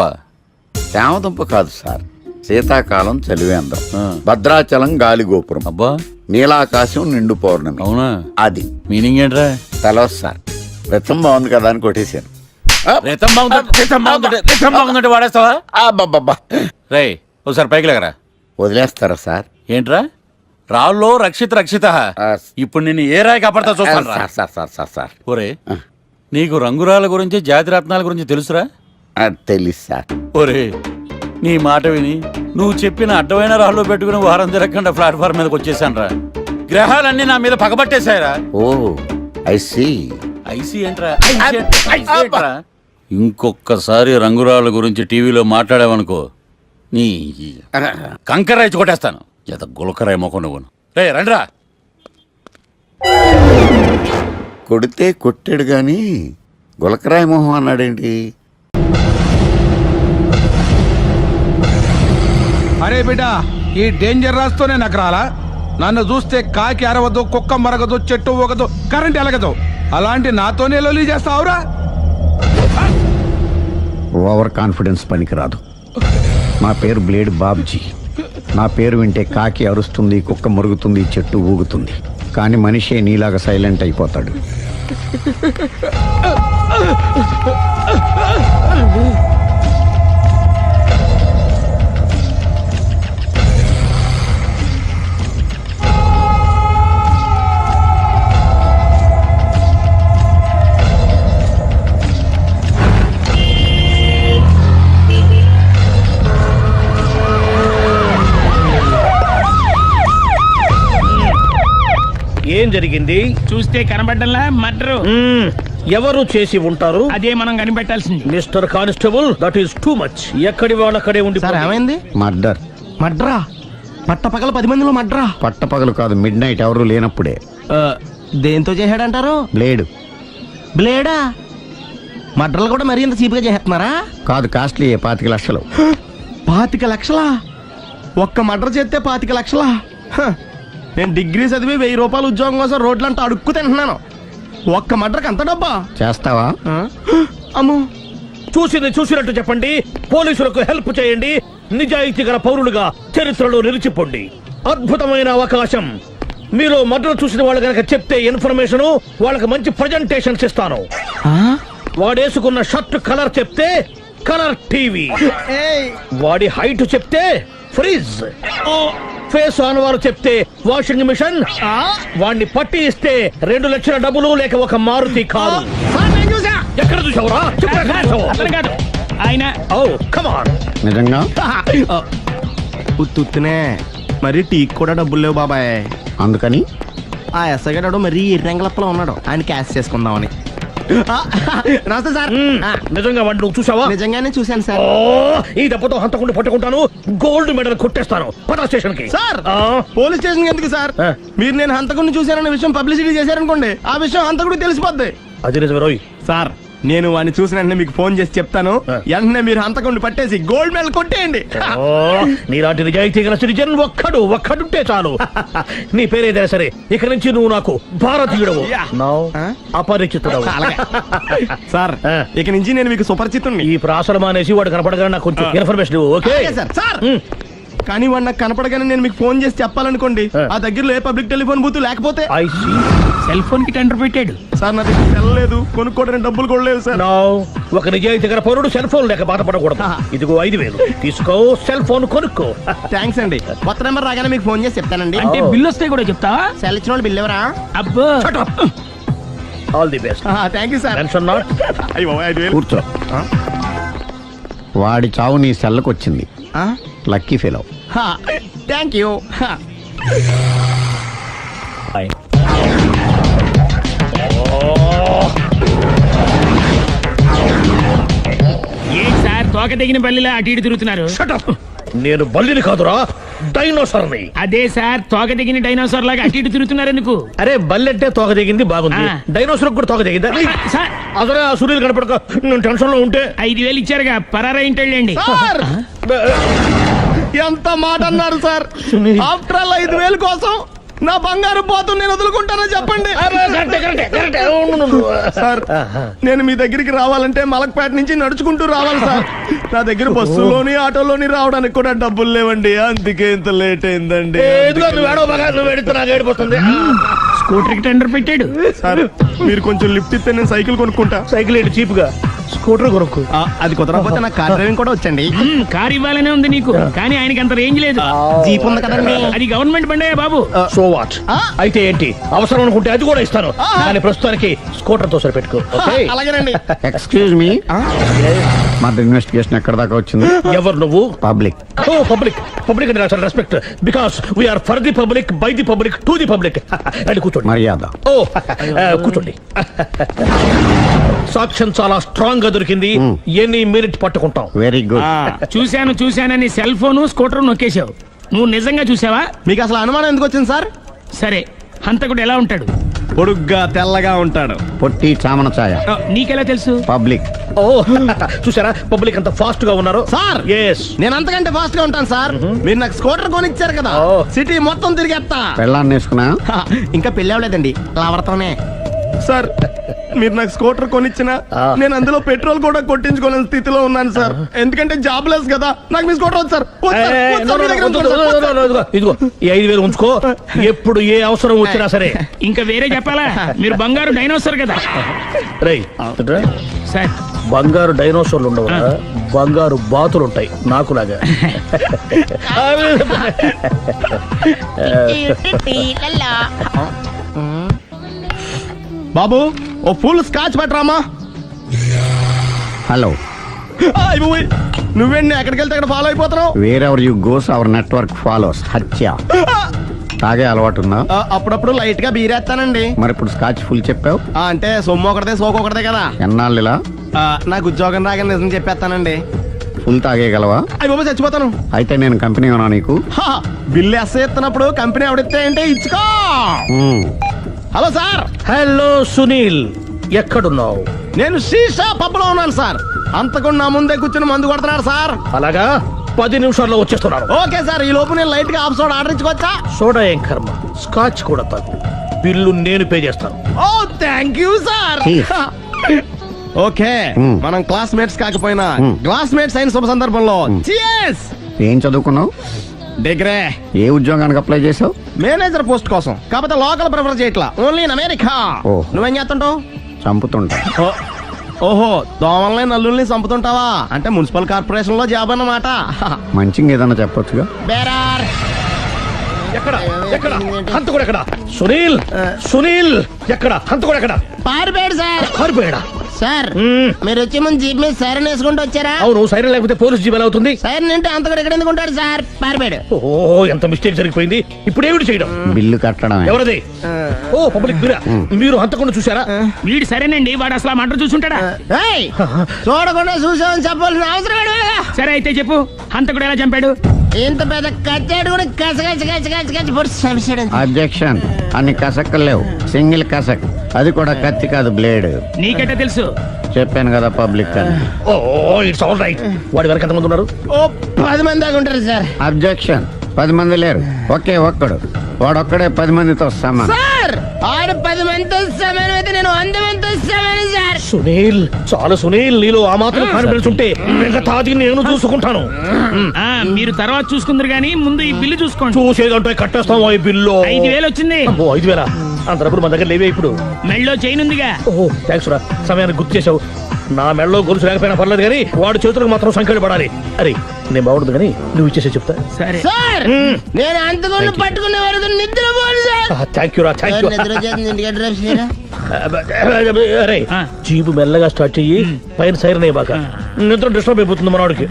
శామదుంప కాదు సార్, శీతాకాలం చలివేంద్రం. భద్రాచలం గాలిగోపురం. అబ్బా, నీలాకాశం నిండు పౌర్ణమి. అవునా? అది మీనింగ్ ఏంట్రా? తెలవదు సార్, రతం బాగుంది కదా అని కొట్టేశాను. వాడేస్తావా? అబ్బబ్బబ్బా. రే, ఒకసారి పైకి లేకరా. వదిలేస్తారా సార్? ఏంట్రా? రాళ్ళో రక్షిత. ఇప్పుడు నిన్ను ఏ రాయి కాపాడతా చూస్తాను. సార్ సార్ సార్ సార్ ఒరే, నీకు రంగురాల గురించి, జాతి రత్నాల గురించి తెలుసురా? తెలుసు సార్. ఒరే, నీ మాట విని నువ్వు చెప్పిన అడ్డమైన రాళ్ళు పెట్టుకుని వారం తిరగకుండా ప్లాట్ఫామ్ మీదకి వచ్చేసాను రా. గ్రహాలన్నీ నా మీద పగబట్టేశాయరా. ఓ, ఐ సీ. ఐసీ ఏంట్రా? ఇంకొక్కసారి రంగురాళ్ళ గురించి టీవీలో మాట్లాడావనుకో, నీ కంకర్రాయి కొట్టేస్తాను. జత గులకరాయి మొక్క నువ్వును. రే రండిరా. కొడితే కొట్టాడు గాని గులకరాయి మొహం అన్నాడేంటి? అరే బిడ్డ, ఈ డేంజర్ రాస్తూనే నాకు రాలా? నన్ను చూస్తే కాకి అరవదు, కుక్క మరగదు, చెట్టు ఊగదు, కరెంట్ ఎలగదు. అలాంటి నాతోనే లొల్లి చేస్తావురా? ఓవర్ కాన్ఫిడెన్స్ పనికిరాదు. నా పేరు బ్లేడ్ బాబ్జీ. నా పేరు వింటే కాకి అరుస్తుంది, కుక్క మురుగుతుంది, చెట్టు ఊగుతుంది. కానీ మనిషే నీలాగా సైలెంట్ అయిపోతాడు. ఏం జరిగింది? చూస్తే కనబడ్డంలా మర్డరు. ఎవరు చేసి ఉంటారు? అదే మనం కనిపెట్టాల్సింది. Mister constable, that is too much. ఎక్కడి వాళ్ళక్కడే ఉండి. ఏమైంది? మర్డర్. మడ్రా? పట్టపగల 10 మందిలో మడ్రా? పట్టపగలు కాదు, మిడ్ నైట్ ఎవరు లేనప్పుడే. దేంతో చేశాడంటారు? బ్లేడ్. బ్లేడా? మడ్రలు కూడా మరీ ఇంత చీప్గా చేస్తున్నారా? కాదు, కాస్ట్లీ 25 లక్షలు. 25 లక్షలా? ఒక్క మడ్ర చేస్తే 25 లక్షలా? నేను డిగ్రీ చదివి 1000 రూపాయలు ఉద్యోగం కోసం రోడ్లంతా అడుక్కు తింటున్నాను. ఒక్క మడ్రకు అంత డబ్బా? చేస్తావా? అమ్మో. చూసినట్టు చెప్పండి, పోలీసులకు హెల్ప్ చేయండి, నిజాయితీ గల పౌరులుగా చరిత్రలో నిలిచిపోండి. అద్భుతమైన అవకాశం. మీరు మర్డర్ చూసిన వాళ్ళు కనుక చెప్తే ఇన్ఫర్మేషన్, వాళ్ళకి మంచి ప్రజెంటేషన్స్ ఇస్తాను. వాడేసుకున్న షర్ట్ కలర్ చెప్తే కలర్ టీవీ, వాడి హైట్ చెప్తే ఫ్రిజ్, ఫేస్ ఆన్ వారు చెప్తే వాషింగ్ మిషన్, వాడిని పట్టి ఇస్తే 2 లక్షల డబ్బులు లేక ఒక మారుతి కారు. ఎక్కడ చూసావురా? ఆయన నిజంగా ఉత్తునే మరి టీకి కూడా డబ్బులు లేవు బాబాయ్. అందుకని ఆ ఎస్ఐగాడు మరీ ఎర్రంగలప్పలో ఉన్నాడు, ఆయన క్యాష్ చేసుకుందామని. నమస్తే సార్. నిజంగా వాడిని నువ్వు చూసావా? నిజంగానే చూశాను సార్. ఈ దెబ్బతో హంతకుండా పట్టుకుంటాను, గోల్డ్ మెడల్ కొట్టేస్తాను. పద స్టేషన్ కి. సార్, పోలీస్ స్టేషన్ ఎందుకు సార్? మీరు నేను హంతకుడిని చూశానన్న విషయం పబ్లిసిటీ చేశారనుకోండి, ఆ విషయం హంతకుడికి తెలిసిపోద్ది. అది నిజమే రోయ్. సార్, నేను వాడిని చూసిన వెంటనే మీకు ఫోన్ చేసి చెప్తాను. వెంటనే మీరు హంతకుడిని పట్టేసి గోల్డ్ మెడల్ కొట్టేయండి. నీలాంటి నిజాయితీ గల సిటిజన్ ఒక్కడుంటే చాలు. నీ పేరేదైనా సరే, ఇక నుంచి నువ్వు నాకు భారతీయుడవు, అపరిచితుడవు. సార్, ఇక నుంచి నేను మీకు సుపరిచితుడిని. ఈ ప్రాసలు మానేసి వాడు కనపడగానే నాకు కొంచెం ఇన్ఫర్మేషన్. Okay sir. కానీ వాడు నాకు కనపడగానే నేను మీకు ఫోన్ చేసి చెప్పాలనుకోండి, ఆ దగ్గరలో ఏ పబ్లిక్ టెలిఫోన్ బూత్ లేకపోతే. సెల్ ఫోన్ కి టెండర్ పెట్టాడు. సార్, నా దగ్గర సెల్ లేదు, కొనుక్కోవడానికి డబ్బులు కూడా లేవు సార్. ఒక నిజాయితీ గల పౌరుడు సెల్ ఫోన్ లేక బాధపడకూడదు. ఇదిగో 5000 తీసుకో, సెల్ ఫోన్ కొనుక్కో. థ్యాంక్స్ అండి. కొత్త నెంబర్ రాగానే మీకు ఫోన్ చేసి చెప్తానండి. అంటే బిల్ వస్తే కూడా చెప్తావా? సెల్ ఇచ్చిన వాళ్ళు బిల్ ఎవరా? అబ్బో, all the best. Thank you sir. Tension not. కూర్చో. వాడి చావు నీ సెల్లకు వచ్చింది. Lucky fellow. Thank you. ఏంటి సార్ తోక తెగిన బల్లిలా అటు ఇటు తిరుగుతున్నారు? నేను బల్లిని కాదురా, డైనోసార్ని. అదే సార్ తోక తెగిన డైనోసార్ లాగా అటు ఇటు తిరుగుతున్నారు ఎందుకు? అరే బల్లెట్టే తోక దిగింది బాగుంది, ఆ. డైనోసార్ కూడా తోక దిగిందా? సార్ అసలే ఆ సూర్యులు కనపడక నేను టెన్షన్ లో ఉంటే 5,000 ఇచ్చారుగా పరారా ఇంటండి. సార్ ఎంత మాట అన్నారు సార్. ఆఫ్టర్ ఆల్ 5,000 కోసం నా బంగారు పోతు నేను వదులుకుంటానని చెప్పండి. సార్ నేను మీ దగ్గరికి రావాలంటే మలక్పేట నుంచి నడుచుకుంటూ రావాలి సార్. నా దగ్గర బస్సులోని ఆటోలోని రావడానికి కూడా డబ్బులు లేవండి, అందుకే ఇంత లేట్ అయిందండి. స్కూటర్ కి టెండర్ పెట్టాడు. సార్ మీరు కొంచెం లిఫ్ట్ ఇస్తే నేను సైకిల్ కొనుక్కుంటా. సైకిల్ ఏంటి చీప్ గా, స్కూటర్ కొనుక్కు. అది కుదరకపోతే నాకు కార్ డ్రైవింగ్ కూడా వచ్చండి. కార్ ఇవ్వాలనే ఉంది నీకు, కానీ ఆయనకి అంత రేంజ్ లేదు. జీప్ ఉంది కదండి. అది గవర్నమెంట్ బండే బాబు. So what? అయితే ఏంటి, అవసరం అనుకుంటే అది కూడా ఇస్తాను, కానీ ప్రస్తుతానికి స్కూటర్ తో సరిపెట్టుకో. అలాగేనండి. ఎక్స్క్యూజ్ మీ, మన ఇన్వెస్టిగేషన్ ఎక్కడ దాకా వచ్చింది? ఎవరు నువ్వు? పబ్లిక్. ఓ పబ్లిక్. పబ్లిక్ అంటే నాకు respect, because we are for the public, by the public, to the public. అండి కూర్చోండి. మర్యాద. ఓ కూర్చోండి. సాక్ష్యం చాలా స్ట్రాంగ్ గా దొరికింది, ఎన్ని మినిట్ పట్టుకుంటాం. Very good. చూశానని సెల్ ఫోన్ స్కూటర్ నొక్కేశావు. నువ్వు నిజంగా చూసావా? మీకు అసలు అనుమానం ఎందుకు వచ్చింది సార్? సరే, హంతకుడు ఎలా ఉంటాడు? పొడుగ్గా తెల్లగా ఉంటాడు. పొట్టి చామన ఛాయ. నీకెలా తెలుసు? పబ్లిక్. ఓ చూసారా పబ్లిక్ అంత ఫాస్ట్ గా ఉన్నారు. సార్ ఎస్, నేను అంతకంటే ఫాస్ట్ గా ఉంటాను సార్. మీరు నాకు స్కూటర్ కొనిచ్చారు కదా, సిటీ మొత్తం తిరిగేస్తా. పెళ్ళాన్ని వేసుకున్నా? ఇంకా పెళ్లి అవ్వలేదండి, లావడతానే. సార్ మీరు నాకు స్కూటర్ కొనిచ్చిన నేను అందులో పెట్రోల్ కూడా కొట్టించుకోలేని స్థితిలో ఉన్నాను సార్. ఎందుకంటే జాబ్ లెస్ కదా, నాకు మీ స్కూటర్ వద్దు సార్. ఇదిగో ఈ 5,000 ఉంచుకో, ఎప్పుడు ఏ అవసరం వచ్చినా సరే. ఇంకా వేరే చెప్పాలా? మీరు బంగారు డైనోసార్ కదా. రై సార్ బంగారు డైనోసార్లు ఉండవు, బంగారు బాతులు ఉంటాయి నాకులాగా. బాబు ఓ ఫుల్ స్కాచ్ పెట్టరామా. హలో. నువ్వేండి ఎక్కడికి వెళ్తే అక్కడ ఫాలో అయిపోతున్నావు? Wherever you goes our network follows. హత్య. తాగే అలవాటు ఉందా? అప్పుడప్పుడు లైట్ గా బీరేస్తానండి. మరి ఇప్పుడు స్కాచ్ ఫుల్ చెప్పావు అంటే సొమ్ము ఒకటిదే సోకు ఒకటిదే కదా. ఎన్నాళ్ళు ఇలా? నాకు ఉద్యోగం రాగానే నిజం చెప్పేస్తానండి. ఫుల్ తాగేయగలవా? అయ్యి బాబు చచ్చిపోతాను. అయితే నేను కంపెనీ ఉన్నా నీకు? బిల్లు ఎస్ ఎత్తినప్పుడు కంపెనీ ఎవడితే అంటే ఇచ్చుకో. Hello sir. హలో సునీల్, ఎక్కడున్నావు? నేను శీషా పబ్లో ఉన్నాను సార్. అంతకుండా నా ముందే కూర్చుని మందు కొడుతున్నాడు సార్. అలాగా, 10 నిమిషాల్లో వచ్చేస్తున్నాను. ఓకే సార్, ఈ లోపు నేను లైట్ గా హాఫ్ సోడా ఆర్డర్ ఇచ్చుకోవచ్చా? సోడా ఏం కర్మ, స్కాచ్ కూడా తాగు. బిల్లు నేను పే చేస్తాను. ఓ థ్యాంక్ యూ సార్. ఓకే, మనం క్లాస్మేట్స్ కాకపోయినా క్లాస్మేట్స్ అయిన శుభ సందర్భంలో cheers. ఏం చదువుకున్నావు? డిగ్రీ. ఏ ఉద్యోగానికి అప్లై చేసావు? మేనేజర్ పోస్ట్ కోసం, కాకపోతే లోకల్ ప్రిఫర్ చేయట్లా, ఓన్లీ ఇన్ అమెరికా. నువ్వేం చేస్తుంటావు? చంపుతుంటా. ఓహో, దోమల్ని నల్లుల్ని చంపుతుంటావా? అంటే మున్సిపల్ కార్పొరేషన్ లో జాబ్ అన్నమాట. మంచిగా ఏదన్నా చెప్పొచ్చుగా. బేరార్. ఎక్కడ ఎక్కడ హంతకుడు ఎక్కడ? సునీల్, సునీల్ ఎక్కడ? హంతకుడు ఎక్కడ? పారిపోయాడు సార్. పారిపోయాడా? సార్ మీరు వచ్చే ముందు జీప్ మీద సైరన్ వేసుకుంటూ వచ్చారా? అవును, సైరన్ లేకపోతే పోలీస్ జీప్ ఎలా అవుతుంది? సైరన్ అంటే అంతకుడు ఎక్కడ ఎందుకు ఉంటాడు సార్? పారిపోయాడు. ఓ ఎంత మిస్టేక్ జరిగిపోయింది. ఇప్పుడు ఏమిటి చేయడం? బిల్లు కట్టడం. ఎవరది? ఓ పబ్లిక్ బిరా. మీరు హంతకుండా చూసారా? వీడు సరేనండి, వాడు అసలు మంట చూసుంటాడా? చూడకుండా చూసామని చెప్పాల్సిన అవసరం లేదు. సరే అయితే చెప్పు, హంతకుడు ఎలా చంపాడు? ఇంత పెద్ద కచ్చాడు కూడా కసగచ్చి అబ్జెక్షన్. అన్ని కసక్కలు లేవు, సింగిల్ కసక్. అది కూడా కత్తి కాదు, బ్లేడ్. నీకెట్టా తెలుసు? చెప్పాను కదా పబ్లిక్ అని. Oh it's all right. వాడి వెనక ఎంతమంది ఉన్నారు? ఓ 10 మంది దాకా ఉంటారు సార్. అబ్జెక్షన్. 10 మంది లేరు, ఒకే ఒక్కడు. వాడొక్కడే 10 మందితో సమానం. సార్ ఆడు 10 మందితో సమానం అయితే నేను 100 మందితో సమానం సార్. సునీల్, చాలు సునీల్, నీలో ఆ మాత్రం కాన్ఫిడెన్స్ ఉంటే మిగతాది నేను చూసుకుంటాను. మీరు తర్వాత చూసుకుందరు గానీ ముందు ఈ బిల్లు చూసుకోండి. చూసేదంటే కట్టేస్తాం ఈ బిల్లు. 5,000 వచ్చింది. 5,000 అంత డబ్బులు మన దగ్గర లేవే ఇప్పుడు. మెళ్ళో చైన్ ఉందిగా. ఓహో థ్యాంక్స్ రా, సమయానికి గుర్తు చేసావు. నా మెడలో గొలుసు లేకపోయినా పర్లేదు కానీ వాడు చేతులకు మాత్రం సంఖ్యలు పడాలి. అరే నేను బాగుండదు కానీ నువ్వు ఇచ్చేసే చెప్తా. సరే సార్, నేను అంతకుండా పట్టుకునే వరకు నిద్రపోను సార్. థ్యాంక్ యూ రా, థ్యాంక్ యూ. అరే జీబు మెల్లగా స్టార్ట్ చెయ్యి, పైన సైరన్ అయ్యి బాగా నిద్ర డిస్టర్బ్ అయిపోతుంది మనవాడికి.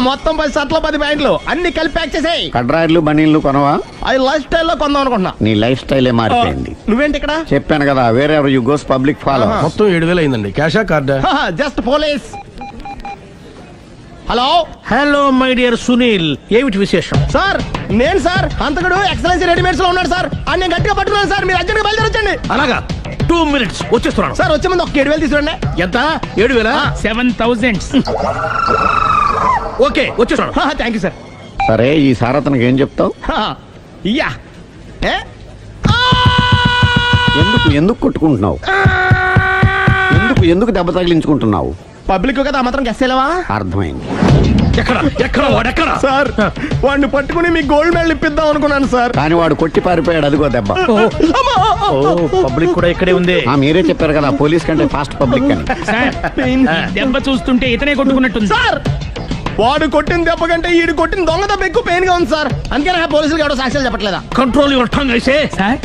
మొత్తం 10 షర్ట్లు 10 ప్యాంట్లు అన్ని కలిపి ప్యాక్ చేసేయ్. కడ్రాయిలు బనీళ్లు కొనవా? అవి లైఫ్ స్టైల్లో కొందాం అనుకుంటున్నా. నీ లైఫ్ స్టైలే మారిపోయింది. నువ్వేంటి ఇక్కడ? చెప్పాను కదా, వేరే ఎవరు యు గోస్ పబ్లిక్ ఫాలో. మొత్తం 7,000 అయిందండి. క్యాషా కార్డా? Just police. Hello hello my dear Sunil, ఏమిటి విశేషం? సార్, నేను సార్ అంతకుడు ఎక్సలెన్సీ రెడీమేడ్స్ లో ఉన్నాడు సార్. అని నేను గట్టిగా పట్టుకున్నాను సార్. మీరు అర్జెంట్గా బయలుదేరొచ్చండి. అలాగా, 2 minutes వచ్చేస్తున్నాను. సార్ వచ్చే ముందు ఒక 7,000 తీసుకురండి. ఎంత? 7,000? 7,000. ఓకే, వచ్చేస్తున్నాను. Thank you sir. సరే, ఈ సారతనకి ఏం చెప్తావు? ఇయ్యా ఏ ఎందుకు కొట్టుకుంటున్నావు? ఎందుకు దెబ్బ తగిలించుకుంటున్నావు? పబ్లిక్ కదా మాత్రం గెస్సేలేవా? అర్థమైంది. ఎక్కడ వాడెక్కడ? సార్, వాడిని పట్టుకుని మీకు గోల్డ్ మెడల్ ఇప్పిద్దాం అనుకున్నాను సార్. కానీ వాడు కొట్టి పారిపోయాడు. అదిగో దెబ్బ. పబ్లిక్ కూడా ఇక్కడే ఉంది. మీరే చెప్పారు కదా, పోలీస్ కంటే ఫాస్ట్ పబ్లిక్ అని. సార్, ఈ దెబ్బ చూస్తుంటే ఇతనే కొట్టుకున్నట్టుంది. సార్, వాడు కొట్టిన దెబ్బ కంటే ఈడు కొట్టిన దొంగ దెబ్బ ఎక్కువ పెయిన్ గా ఉంది సార్. అందుకే పోలీసులు ఎవడో సాక్ష్యాలు చెప్పట్లేదా? కంట్రోల్ యువర్ టంగ్ అయితే.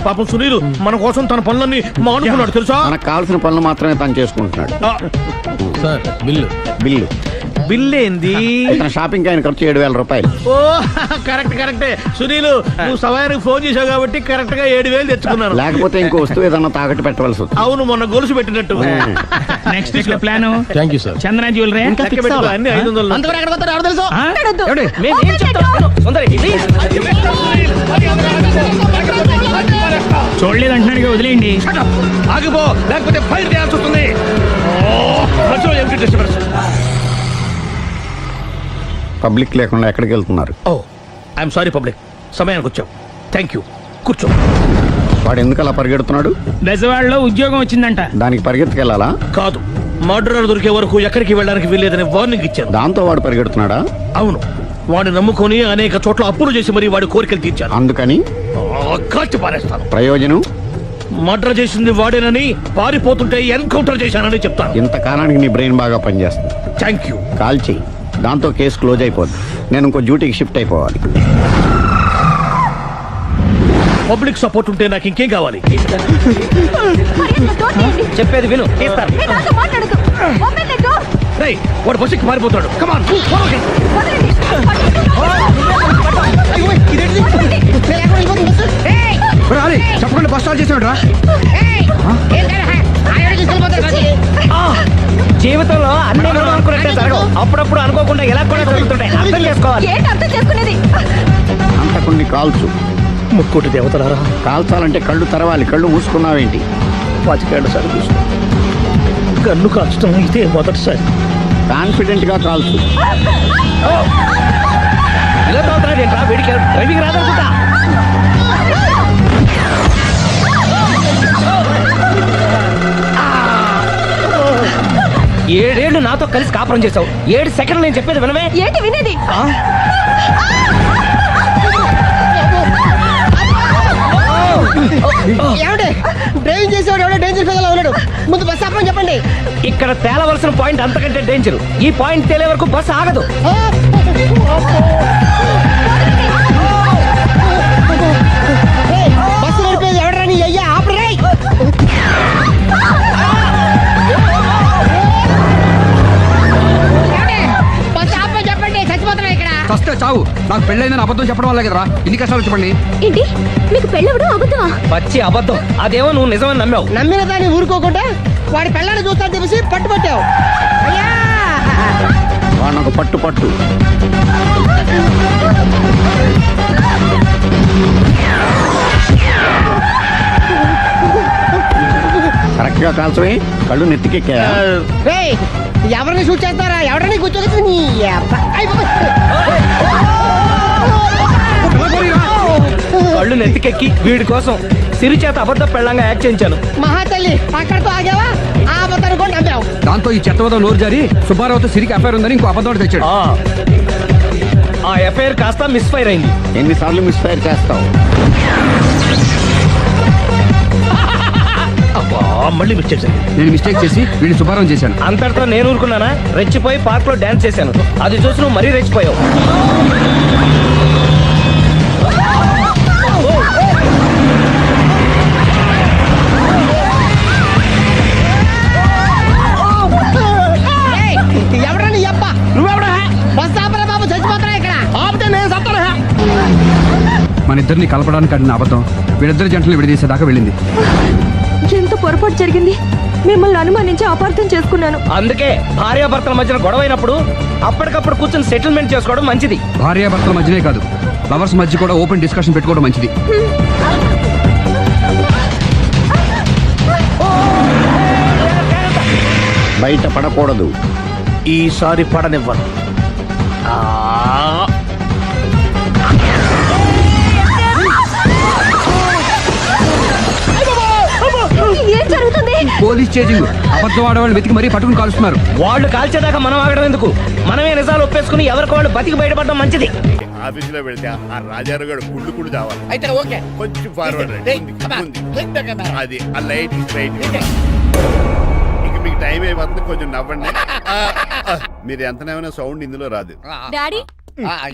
పాపం సునీల్ మన కోసం తన పనులన్నీ మానుకున్నాడు తెలుసా? మనకు కావాల్సిన పనులు మాత్రమే తను చేసుకుంటున్నాడు. సార్, బిల్లు బిల్ ఏంది? ఇతను షాపింగ్ ఆయన ఖర్చు 7,000 రూపాయలు. ఓ కరెక్టే. సునీల్, నువ్వు సమయానికి ఫోన్ చేసావు కాబట్టి కరెక్ట్ గా 7,000 తెచ్చుకున్నాను. లేకపోతే ఇంకో వస్తువు ఏదన్నా తాకట్టు పెట్టవలసి వస్తుంది. అవును, మొన్న గొలుసు పెట్టినట్టు. Next week plan thank you sir. Chandana jewellery అన్ని 500. అంతవరకు ఎక్కడ పోతారో ఎవరు తెలుసు? చూడలేదు అంటున్నాడు, వదిలేయండి. ఆగిపో, లేకపోతే ఫైర్ చేయాల్సి వస్తుంది. పబ్లిక్ లేకుండా ఎక్కడికి వెళ్తున్నారు? ఓ ఐఎమ్ సారీ పబ్లిక్, సమయానికి వచ్చావు. థ్యాంక్ యూ, కూర్చో. వాడు ఎందుకు అలా పరిగెడుతున్నాడు? బెజవాడలో ఉద్యోగం వచ్చిందంట. దానికి పరిగెత్తుకెళ్ళాలా? కాదు, మర్డరర్ దొరికే వరకు ఎక్కడికి వెళ్ళడానికి వీల్లేదని వార్నింగ్ ఇచ్చాను. దాంతో వాడు పరిగెడుతున్నాడా? అవును, వాడిని నమ్ముకొని అనేక చోట్ల అప్పులు చేసి మరి వాడి కోరికలు తీర్చాను. అందుకని కాల్చి పారేస్తాను. ప్రయోజనం? మర్డర్ చేసింది వాడేనని, పారిపోతుంటే ఎన్కౌంటర్ చేశానని చెప్తాను. ఇంతకాలానికి నీ బ్రెయిన్ బాగా పనిచేస్తుంది. Thank you. కాల్ చెయ్యి, దాంతో కేసు క్లోజ్ అయిపోద్ది. నేను ఇంకో డ్యూటీకి షిఫ్ట్ అయిపోవాలి. పబ్లిక్ సపోర్ట్ ఉంటే నాకు ఇంకేం కావాలి? చెప్పేది విను. రేయ్, వాడు బస్సుకి మారిపోతాడు. కమాన్, చెప్పకుండా బస్ స్టార్ట్ చేసాడు రా. జీవితంలో అన్ని మనం అనుకున్నట్టే జరగవు. అప్పుడప్పుడు అనుకోకుండా ఎలా కూడా జరుగుతుంటాయి. అర్థం చేసుకోవాలి. అంతకుని కాల్చు. ముక్కోటి దేవతలారా, కాల్చాలంటే కళ్ళు తెరవాలి. కళ్ళు మూసుకున్నావేంటి? 25 సార్లు చూసిన గన్ను కాల్చడం ఇదే మొదటిసారి. కాన్ఫిడెంట్ గా కాల్చు. ఇలా తోతున్నాడు ఏంట్రా? వీడికి డ్రైవింగ్ రాదనుకుంటా. 7 ఏళ్ళు నాతో కలిసి కాపురం చేసావు. 7 సెకండ్లు నేను చెప్పేది వినవే. ఏంటి వినేది? డ్రైవింగ్ చేసేవాడు ఎవడో డేంజర్ ఫీల్ ఉన్నాడు. ముందు బస్ ఆపమని చెప్పండి. ఇక్కడ తేలవలసిన పాయింట్ అంతకంటే డేంజర్. ఈ పాయింట్ తేలే వరకు బస్సు ఆగదు. బస్సు నడిపేది ఎవడని అయ్యా ఆపరే. బస్ ఆపమని చెప్పండి. చచ్చిపోతున్నా ఇక్కడ. ఫస్ట్ చావు. నాకు పెళ్ళైందని అబద్ధం చెప్పడం వల్ల కదరా ఇన్ని కష్టాలు చెప్పండి. ఏంటి మీకు పెళ్ళవడం అబద్ధమా? పచ్చి అబద్ధం. అదేమో నువ్వు నిజమని నమ్మావు. నమ్మిన దాన్ని ఊరుకోకుండా వాడి పిల్లని చూస్తాను చెప్పేసి పట్టుబట్టావు. అయ్యా, వాడినొక పట్టు. కరెక్ట్ గా కాల్చవే. కళ్ళు నెత్తికెక్కా. ఎవరిని షూట్ చేస్తారా? ఎవరిని కూర్చోదు. కళ్ళు నెత్తికెక్కి వీడి కోసం సిరి చేత అబద్ధ పెళ్ళంగా యాక్ట్ చేయించాను. మహాతల్లి అక్కడితో ఆగావా? ఆ అబద్ధాన్ని కూడా నమ్మావు. దాంతో ఈ చెత్తవద నోరు జారి సుబ్బారావుతో సిరికి అఫైర్ ఉందని ఇంకో అబద్ధం తెచ్చాడు. ఆ ఎఫ్ఐఆర్ కాస్త మిస్ఫైర్ అయింది. ఎన్నిసార్లు మిస్ఫైర్ చేస్తావు? మళ్ళీ మిస్టేక్. నేను మిస్టేక్ చేసి వీడిని శుభారం చేశాను. అంతటితో నేను ఊరుకున్నానా? రెచ్చిపోయి పార్క్ లో డాన్స్ చేశాను. అది చూసి నువ్వు మరీ రెచ్చిపోయావు. ఎవరని అబ్బా? నువ్వెవడా? బస్ ఆపరా బాబు. మన ఇద్దరిని కలపడానికి ఆడిన అబద్ధం వీళ్ళిద్దరి జంటలు విడదీసేదాకా వెళ్ళింది. ఎంత పొరపాటు జరిగింది. మిమ్మల్ని అనుమానించి అపార్థం చేసుకున్నాను. అందుకే భార్యాభర్తల మధ్యన గొడవైనప్పుడు అప్పటికప్పుడు కూర్చొని సెటిల్మెంట్ చేసుకోవడం మంచిది. భార్యాభర్తల మధ్యనే కాదు, లవర్స్ మధ్య కూడా ఓపెన్ డిస్కషన్ పెట్టుకోవడం మంచిది. బయట పడకూడదు. ఈసారి పడనివ్వను. ఏం జరుగుతుంది? Police chasing. అబద్ధం ఆడవాళ్ళు వెతికి మరీ పట్టుకుని కాలుస్తున్నారు. వాళ్ళు కాల్చేదాకా మనం ఆగడం ఎందుకు? మనమే నిజాలు ఒప్పేసుకుని ఎవరికి వాళ్ళు బతికి బయటపడడం మంచిది. ఆఫీసులో పెడితే ఆ రాజారావు గారు కుళ్ళు చావాలి. అయితే ఓకే, కొంచెం ఫార్వర్డ్ అది ఆ లైట్ రైట్. ఇక మీకు టైం అయిపోతుంది, కొంచెం నవ్వండి. మీరు ఎంతనేమైనా సౌండ్ ఇందులో రాదు. డాడీ,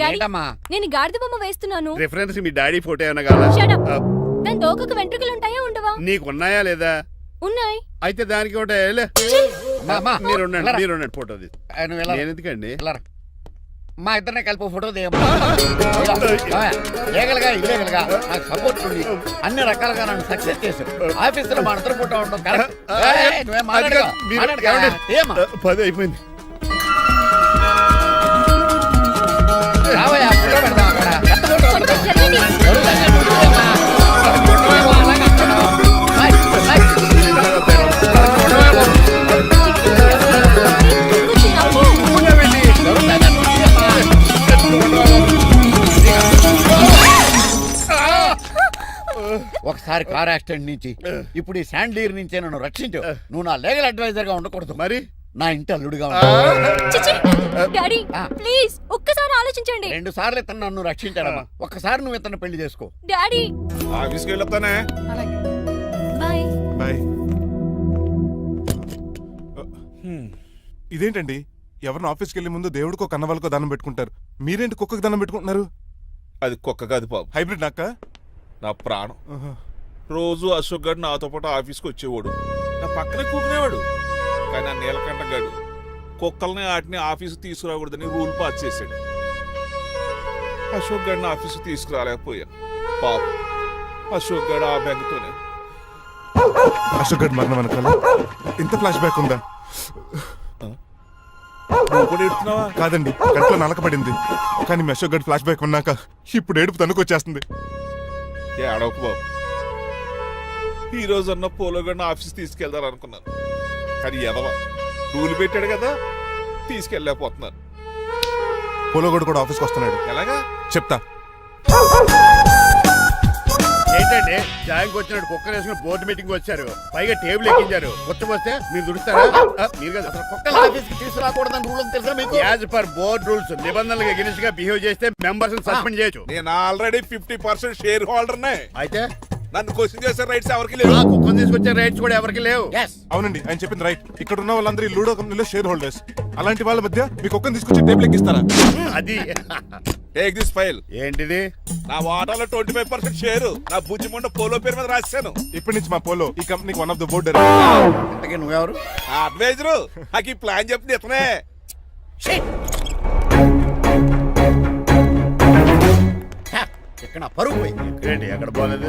ఏంటమ్మా? నేను గాడిద బొమ్మ వేస్తున్నాను. రిఫరెన్స్ మీ డాడీ ఫోటో ఏమైనా కావాలా? దాని దోకకు వెంట్రుకలు ఉంటాయా ఉండవా? నీకు ఉన్నాయా లేదా? ఉన్నాయి. అయితే దానికి ఒకటే మీరు ఉండండి ఫోటో నేను ఎందుకండి. మా ఇద్దరిని కలిపి ఫోటో లీగల్గా ఇల్లీగల్గా నాకు సపోర్ట్ ఉంది. అన్ని రకాలుగా నన్ను సక్సెస్ చేశారు. ఆఫీసులో మా ఇద్దరు ఫోటో ఉండడం కరెక్ట్. పది అయిపోయింది. రావయ్యా, ఫోటో పెడదాం అక్కడ. ఒకసారి కార్ యాక్సిడెంట్ నుంచి ఇప్పుడు ఈ శాండీర్ నుంచే నన్ను రక్షించు. నువ్వు నా లీగల్ అడ్వైజర్ గా ఉండకూడదు, మరి నా ఇంటి అల్లుడుగా డాడీ ప్లీజ్ ఒక్కసారి ఆలోచించండి. 2 సార్లు ఇతను నన్ను రక్షించాడమ్మా. ఒక్కసారి నువ్వు ఇతను పెళ్లి చేసుకో. డాడీ ఆఫీస్కి వెళ్ళొస్తానే. బాయ్. బాయ్. ఇదేంటండి, ఎవరిని ఆఫీస్కి వెళ్ళే ముందు దేవుడికో కన్నవాళ్ళకో దండం పెట్టుకుంటారు, మీరేంటి కుక్కకి దండం పెట్టుకుంటున్నారు? అది కుక్క కాదు బాబు, హైబ్రిడ్ నక్క. నా ప్రాణం. రోజు అశోక్ గారు నాతో పాటు ఆఫీస్కి వచ్చేవాడు, నా పక్కనే కూకునేవాడు. కానీ ఆ నీలకంఠ గాడు కుక్కల్ని వాటిని ఆఫీసు తీసుకురాకూడదని రూల్ పాస్ చేశాడు. అశోక్ గారిని ఆఫీసు తీసుకురాలేకపోయా. పాప అశోక్ గారు ఆ బ్యాంకుతోనే. అశోక్ గారి మరణం వెనకాల ఇంత ఫ్లాష్ బ్యాక్ ఉందా? కాదండి, కంట్లో నలకపడింది. కానీ మీ అశోక్ గారి ఫ్లాష్ బ్యాక్ ఉన్నాక ఇప్పుడు ఏడుపు తనుకొచ్చేస్తుంది. ఏడవకు బాబు, ఈ రోజు అన్న పోలో గడిని ఆఫీస్ తీసుకెళ్దాం అనుకున్నాను, కానీ ఎదవ రూల్ పెట్టాడు కదా, తీసుకెళ్ళలేకపోతున్నాను. పోలోగడు కూడా ఆఫీస్కి వస్తున్నాడు. ఎలాగా చెప్తా. ఏంటండి, జాయింగ్ వచ్చినాడు కుక్కర్ వేసుకుని బోర్డు మీటింగ్ వచ్చారు, పైగా టేబుల్ ఎక్కించారు. వస్తే మీరు దుడుస్తారా? మీరు కదా కుక్కల ఆఫీస్కి తీసుకురాకూడదని రూల్ తెలుసా మీకు? యాజ్ పర్ బోర్డ్ రూల్స్ నిబంధనలకు ఎగనిస్ట్ గా బిహేవ్ చేస్తే మెంబర్స్ సస్పెండ్ చేయొచ్చు. నేను ఆల్రెడీ 50% షేర్ హోల్డర్ నే. అయితే నన్ను క్వశ్చన్ చేసే రైట్స్ ఎవరికి లేవు. కుక్కను తీసుకొచ్చే రైట్స్ కూడా ఎవరికి లేవు. అవునండి, ఆయన చెప్పింది రైట్. ఇక్కడ ఉన్న వాళ్ళందరూ లూడో కంపెనీలో షేర్ హోల్డర్స్. అలాంటి వాళ్ళ మధ్య మీ కుక్కను తీసుకొచ్చి టేబుల్ ఎక్కిస్తారా? అది టేక్ దిస్ ఫైల్. ఏంటిది? నా వాటాలో 25% షేరు నా బుజ్జిముండ పోలో పేరు మీద రాశాను. ఇప్పటి నుంచి మా పోలో ఈ కంపెనీకి వన్ ఆఫ్ ద బోర్డు. నువ్వెవరు? అడ్వైజరు. నాకు ఈ ప్లాన్ చెప్పింది ఇతనే. ఇక్కడ పరుగు పోయింది. ఎక్కడ పోలేదు.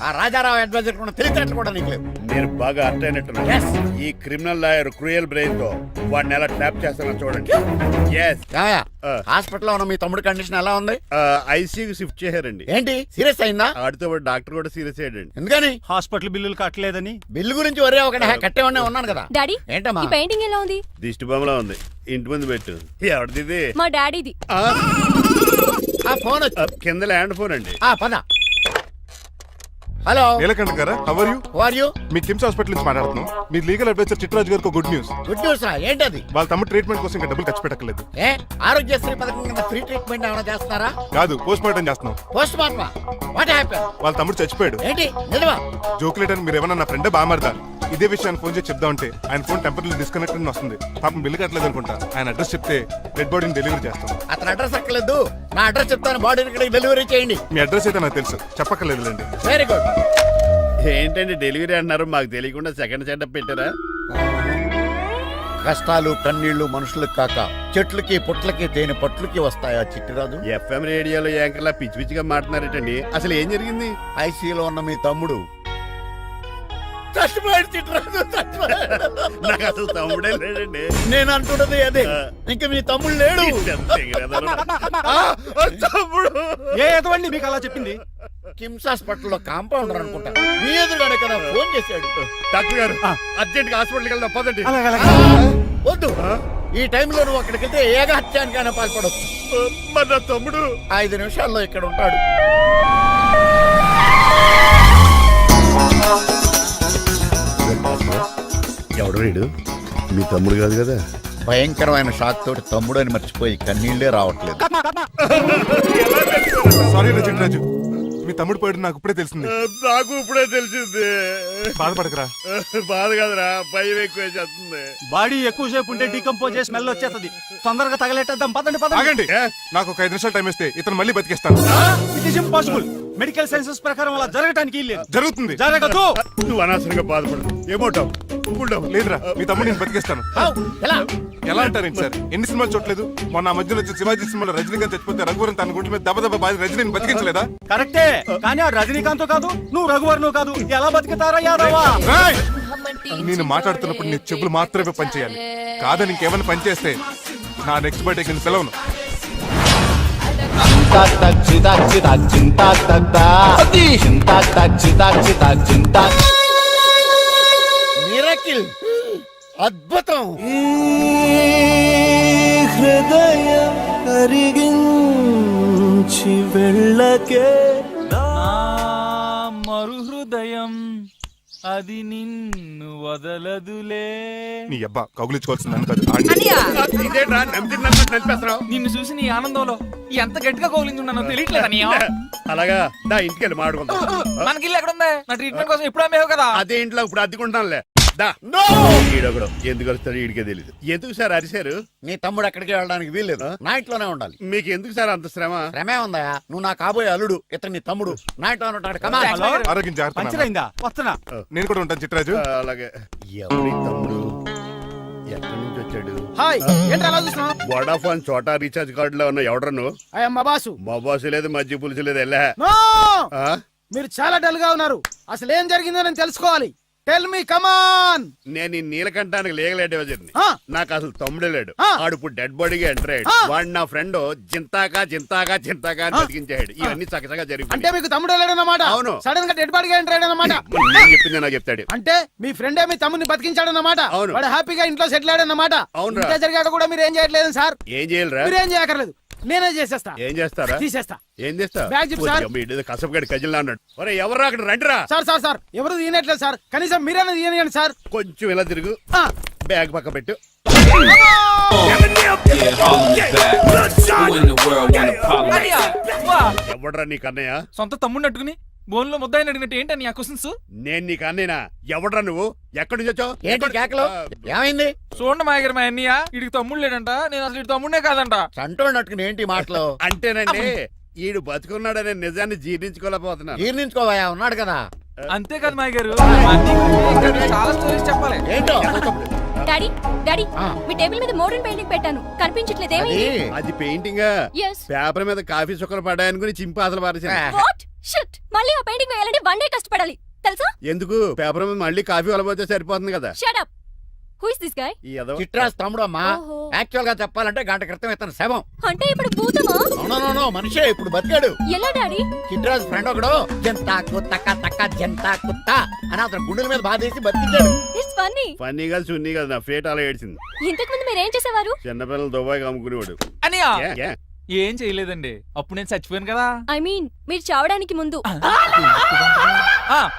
ఆ రాజారావు అడ్వైజర్ కూడా తెలిసినట్లు కూడా నీకు లేవు. మీరు బాగా అర్థ అయినట్టున్నారు. ఈ క్రిమినల్ లాయర్ క్రూయల్ బ్రెయిన్ తో వాడిని ఎలా ట్యాప్ చేస్తానో చూడండి. హాస్పిటల్ లో ఉన్న మీ తమ్ముడి కండిషన్ ఎలా ఉంది? ఐసీయూకి షిఫ్ట్ చేశారండి. ఏంటి సీరియస్ అయిందా? ఆడితో డాక్టర్ కూడా సీరియస్ అయ్యాడండి. ఎందుకని? హాస్పిటల్ బిల్లులు కట్టలేదని. బిల్లు గురించి ఒరే ఒకటి కట్టేవాడినే ఉన్నాను కదా. డాడీ ఏంటమ్మా ఈ పెయింటింగ్ ఎలా ఉంది? దిష్టి బొమ్మలా ఉంది. ఇంటి ముందు పెట్టు. ఎవరిది? మా డాడీది. ఆ ఫోన్ కింద ల్యాండ్ ఫోన్ అండి. పద. హలో నీలకంఠ గారా, how are you? How are you? మీ కిమ్స్ హాస్పిటల్ నుంచి మాట్లాడుతున్నాం. మీ లీగల్ అడ్వైజర్ చిట్రాజు గారికి గుడ్ న్యూస్. గుడ్ న్యూస్ రా, ఏంటది? వాళ్ళ తమ్ముడు ట్రీట్మెంట్ కోసం ఇంకా డబ్బులు ఖర్చు పెట్టలేదు. ఏ ఆరోగ్యశ్రీ పథకం కింద ఫ్రీ ట్రీట్మెంట్ ఏమైనా చేస్తున్నారా? కాదు, పోస్ట్ మార్టం చేస్తున్నాం. Post mortem? What happen? వాళ్ళ తమ్ముడు చచ్చిపోయాడు. ఏంటి నిజమా? జోకులేటని మీరు ఏమన్నా నా ఫ్రెండ్ బామర్దా. ఇదే విషయాన్ని ఫోన్ చేసి చెప్దామంటే ఆయన ఫోన్ టెంపరీ డిస్కనెక్ట్ అని వస్తుంది. పాపం బిల్లు కట్టలేదు అనుకుంటా. ఆయన అడ్రస్ చెప్తే డెడ్ బాడీని డెలివరీ చేస్తాం. అతను అడ్రస్ అక్కర్లేదు, నా అడ్రస్ చెప్తాను, బాడీని ఇక్కడికి డెలివరీ చేయండి. మీ అడ్రస్ అయితే నాకు తెలుసు, చెప్పక్కర్లేదులేండి. Very good. ఏంటండి డెలివరీ అన్నారు, మాకు తెలియకుండా సెకండ్ సెటప్ పెట్టారా? కష్టాలు కన్నీళ్లు మనుషులకు కాక చెట్లకి పుట్లకి తేనె పట్లకి వస్తాయా చిట్టిరాజు? ఎఫ్ఎం రేడియోలో యాంకర్లా పిచ్చి పిచ్చిగా మాట్లాడారేటండి. అసలు ఏం జరిగింది? ఐసీలో ఉన్న మీ తమ్ముడు చచ్చిపోయాడు చిట్టిరాజు, చచ్చిపోయాడు. నాకు అసలు తమ్ముడే లేడండి. నేను అంటున్నది అదే, ఇంకా మీ తమ్ముడు లేడు. తమ్ముడు ఏ ఎదవండి మీకు అలా చెప్పింది? కిమ్స్ హాస్పిటల్లో కాంపౌండర్ అనుకుంటా, మీ ఎదురుగానే కదా ఫోన్ చేశాడు. డాక్టర్ గారు అర్జెంట్ గా హాస్పిటల్కి వెళ్దాం పదండి. వద్దు, ఈ టైంలో నువ్వు అక్కడికి వెళ్తే ఏకహత్యానికైనా పాల్పడవచ్చు. మరి నా తమ్ముడు 5 నిమిషాల్లో ఇక్కడ ఉంటాడు. ఎవడు వీడు? మీ తమ్ముడు కాదు కదా? భయంకరమైన షాక్ తోటి తమ్ముడు అని మర్చిపోయి కన్నీళ్లే రావట్లేదు. సారీ చిట్రాజు, మీ తమ్ముడు పోయాడు నాకు ఇప్పుడే తెలిసింది. నాకు ఇప్పుడే తెలిసింది. బాధపడకరా. బాధ కాదురా, భయం ఎక్కువ చేస్తుంది. బాడీ ఎక్కువసేపు ఉంటే డీకంపోజ్ చేసి స్మెల్ వచ్చేస్తుంది. తొందరగా తగలెట్టేద్దాం, పదండి పదండి. ఆగండి, నాకు ఒక 5 నిమిషాలు టైం ఇస్తే ఇతను మళ్ళీ బతికేస్తాను. It is impossible. Medical sciences ప్రకారం అలా జరగడానికి జరుగుతుంది, జరగదు. నువ్వు అనవసరంగా బాధపడదు. ఏమోటావు? లేదురా, మీ తమ్ముడు నేను బతికేస్తాను. ఎలా అంటారండి సార్? ఎన్ని సినిమాలు చూడలేదు? మొన్న ఆ మధ్యలో వచ్చే శివాజీ సినిమాలో రజనీకాంత్ చచ్చిపోతే రఘువరన్ తన గుండె మీద దెబ్బ బాధ రజనీని బతికించలేదా? కరెక్టే, కానీ ఆ రజనీకాంత్ కాదు, నువ్వు రఘువరన్ కాదు. ఎలా బతికితారా యాదవా? నేను మాట్లాడుతున్నప్పుడు నీ చెప్పులు మాత్రమే పనిచేయాలి. కాదని ఇంకేమైనా పనిచేస్తే నా నెక్స్ట్ బర్త్డే కింద పిలవను. మిరకిల్, అద్భుతం. హృదయం కరిగించి వెళ్ళకే మరు హృదయం అది నిన్ను వదలదులే. నీ అబ్బా కౌగులించుకోవాల్సింది నన్ను కాదు. ఇదేంట్రా నమ్మినట్టు నడిపేస్తున్నావు? నిన్ను చూసి నీ ఆనందంలో ఎంత గట్టిగా కౌలించున్నానో తెలియట్లేదా నీ? అలాగా దా ఇంటికి వెళ్ళి మాట్లాడుకుందాం. మనకి ఇల్లు ఎక్కడ ఉంది? నా ట్రీట్మెంట్ కోసం ఎప్పుడు అమ్మేవు కదా. అదే ఇంట్లో ఇప్పుడు అద్దెకుంటానులే. దా ఈడొకడు ఎందుకు వస్తాడు ఈడికే తెలియదు. ఎందుకు సార్ అరిశారు? నీ తమ్ముడు ఎక్కడికి వెళ్ళడానికి వీల్లేదు, నా ఇంట్లోనే ఉండాలి. మీకు ఎందుకు సార్ అంత శ్రమ? శ్రమే ఉందా? నువ్వు నా కాబోయే అల్లుడు, ఇతను నీ తమ్ముడు, నా ఇంట్లోనే ఉంటాడు. కమా. ఆరోగ్యం జాగ్రత్త. వస్తున్నా, నేను కూడా ఉంటాను చిట్రాజు. అలాగే. ఎవరి తమ్ముడు? ఎక్కడి నుంచి వచ్చాడు? హాయ్, ఏంటి అలా చూస్తున్నావు? వడాఫోన్ చోటా రీఛార్జ్ కార్డు లో ఉన్న ఎవడరా నువ్వు? మా బాసు. మా బాసు లేదు, మజ్జి పులుసు లేదు. వెళ్ళా. మీరు చాలా డల్ గా ఉన్నారు. అసలు ఏం జరిగిందో నేను తెలుసుకోవాలి. టెల్ మీ, కమాన్. నేను ఈ నీలకంఠానికి లేగలేటే వచ్చేది. నాకు అసలు తమ్ముడే లేడు. ఆడు ఇప్పుడు డెడ్ బాడీగా ఎంటర్ అయ్యాడు. వాడు నా ఫ్రెండ్ జింతాకా జింతాకా జింతాకా అని బతికించాడు. ఇవన్నీ చక్కగా జరిగింది. అంటే మీకు తమ్ముడే లేడన్నమాట? అవును. సడన్ గా డెడ్ బాడీగా ఎంటర్ అయ్యాడన్నమాట. నేను చెప్పింది నాకు చెప్తాడు. అంటే మీ ఫ్రెండే మీ తమ్ముని బతికించాడన్నమాట. అవును. వాడు హ్యాపీగా ఇంట్లో సెటిల్ అయ్యాడన్నమాట. అవును. ఇంత జరిగాక కూడా మీరు ఏం చేయట్లేదు సార్. ఏం చేయాలరా? మీరేం చేయక్కర్లేదు, నేనే చేసేస్తా. ఏం చేస్తారా? తీసేస్తా. ఏం చేస్తా? బ్యాగ్ చెప్పు సార్. కసపగడి కజిల్లా అన్నాడు. ఒరే ఎవరు అక్కడ రండిరా. సార్ సార్ సార్, ఎవరు తీయనట్లేదు సార్. కనీసం మీరైనా తీయనియండి సార్. కొంచెం ఇలా తిరుగు. బ్యాగ్ పక్క పెట్టు. ఎవడరా నీకు అన్నయ్య? సొంత తమ్ముడిని అట్టుకుని బోన్లో ముద్దాయిని అడిగినట్టు ఏంటని ఆ క్వశ్చన్స్? నేను నీకు అన్నయ్యనా? ఎవడరా నువ్వు? ఎక్కడి నుంచి వచ్చావు? ఏంటి కేకలు? ఏమైంది? చూడండి మా దగ్గర మా అన్నయ్య ఇడికి తమ్ముడు లేడంట. నేను అసలు ఇటు తమ్ముడే కాదంట. చంటోడినట్టుకుని ఏంటి మాటలు? అంటేనండి ఈడు బతుకున్నాడనే నిజాన్ని జీర్ణించుకోలేకపోతున్నా. జీర్ణించుకోవా, ఉన్నాడు కదా. అంతేకాదు మా గారు, చాలా స్టోరీస్ చెప్పాలి. ఏంటో? డాడీ డాడీ మీ టేబుల్ మీద మోడర్న్ పెయింటింగ్ పెట్టాను, కనిపించట్లేదేమి? అది పెయింటింగ్. పేపర్ మీద కాఫీ చుక్కలు పడ్డాయనుకుని చింపి అసలు పారేసాను. వాట్ షిట్, మళ్ళీ ఆ పెయింటింగ్ వేయాలంటే 1 డే కష్టపడాలి తెలుసా? ఎందుకు? పేపర్ మీద మళ్ళీ కాఫీ వలపోతే సరిపోతుంది కదా. Shut up. Who is this guy? Chitraj తమ్ముడు అమ్మా. యాక్చువల్ గా చెప్పాలంటే గంట క్రితం ఇతను శవం. అంటే ఇప్పుడు భూతమా? నో మనిషే, ఇప్పుడు బతికాడు. ఎలా డాడీ? చిట్రాజ్ ఫ్రెండ్ ఒకడు జంతా కుత్తక తక్క జంతా కుత్త అని అతను గుండెల మీద బాధేసి బతికించాడు. It's funny. ఫన్నీ కాదు, సున్నీ కాదు, నా ఫేట్ అలా ఏడ్చింది. ఇంతకు ముందు మీరు ఏం చేసేవారు? చిన్నపిల్లలు దుబాయ్ అమ్ముకునేవాడు. అనియా ఏం చేయలేదండి, అప్పుడు నేను చచ్చిపోయాను కదా. ఐ మీన్ మీరు చావడానికి ముందు.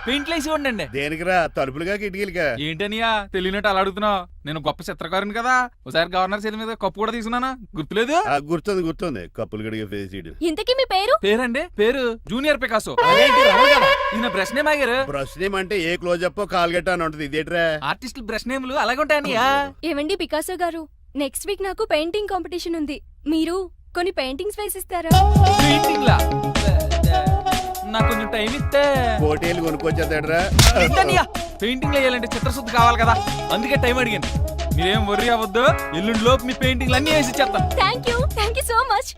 పెయింట్లు వేసి ఉండండి. దేనికిరా? తలుపులుగా కిటికీలుగా? ఏంటనియా తెలియనట్టు అలా అడుగుతున్నావు? నేను గొప్ప చిత్రకారుని కదా. ఒకసారి గవర్నర్ చేతి మీద కప్పు కూడా తీసుకున్నానా? గుర్తులేదు? గుర్తుంది. కప్పులు గడిగే ఫేస్ సీడ్. ఇంతకీ మీ పేరు? పేరండి పేరు జూనియర్ పికాసో. ఈయన బ్రష్ నేమ్ ఆగారు. బ్రష్ నేమ్ అంటే ఏ క్లోజప్ కాల్గెట్ అని ఉంటది. ఇదేట్రా? ఆర్టిస్టులు బ్రష్ నేమ్లు అలాగే ఉంటాయనియా. ఏమండి పికాసో గారు, నెక్స్ట్ వీక్ నాకు పెయింటింగ్ కాంపిటీషన్ ఉంది. మీరు కొన్ని పెయింటింగ్స్ వేసిస్తారా? పెయింటింగ్ లా? నాకు కొంచెం టైం ఇస్తే కోటేలు కొనుక్కొచ్చేదేట్రా? పెయింటింగ్ వేయాలంటే చిత్రశుద్ధి కావాలి కదా, అందుకే టైం అడిగాను. మీరేం వర్రీ అవ్వద్దు, ఎల్లుండి లోపు మీ పెయింటింగ్లు అన్ని వేసి ఇచ్చేస్తాను. Thank you so much.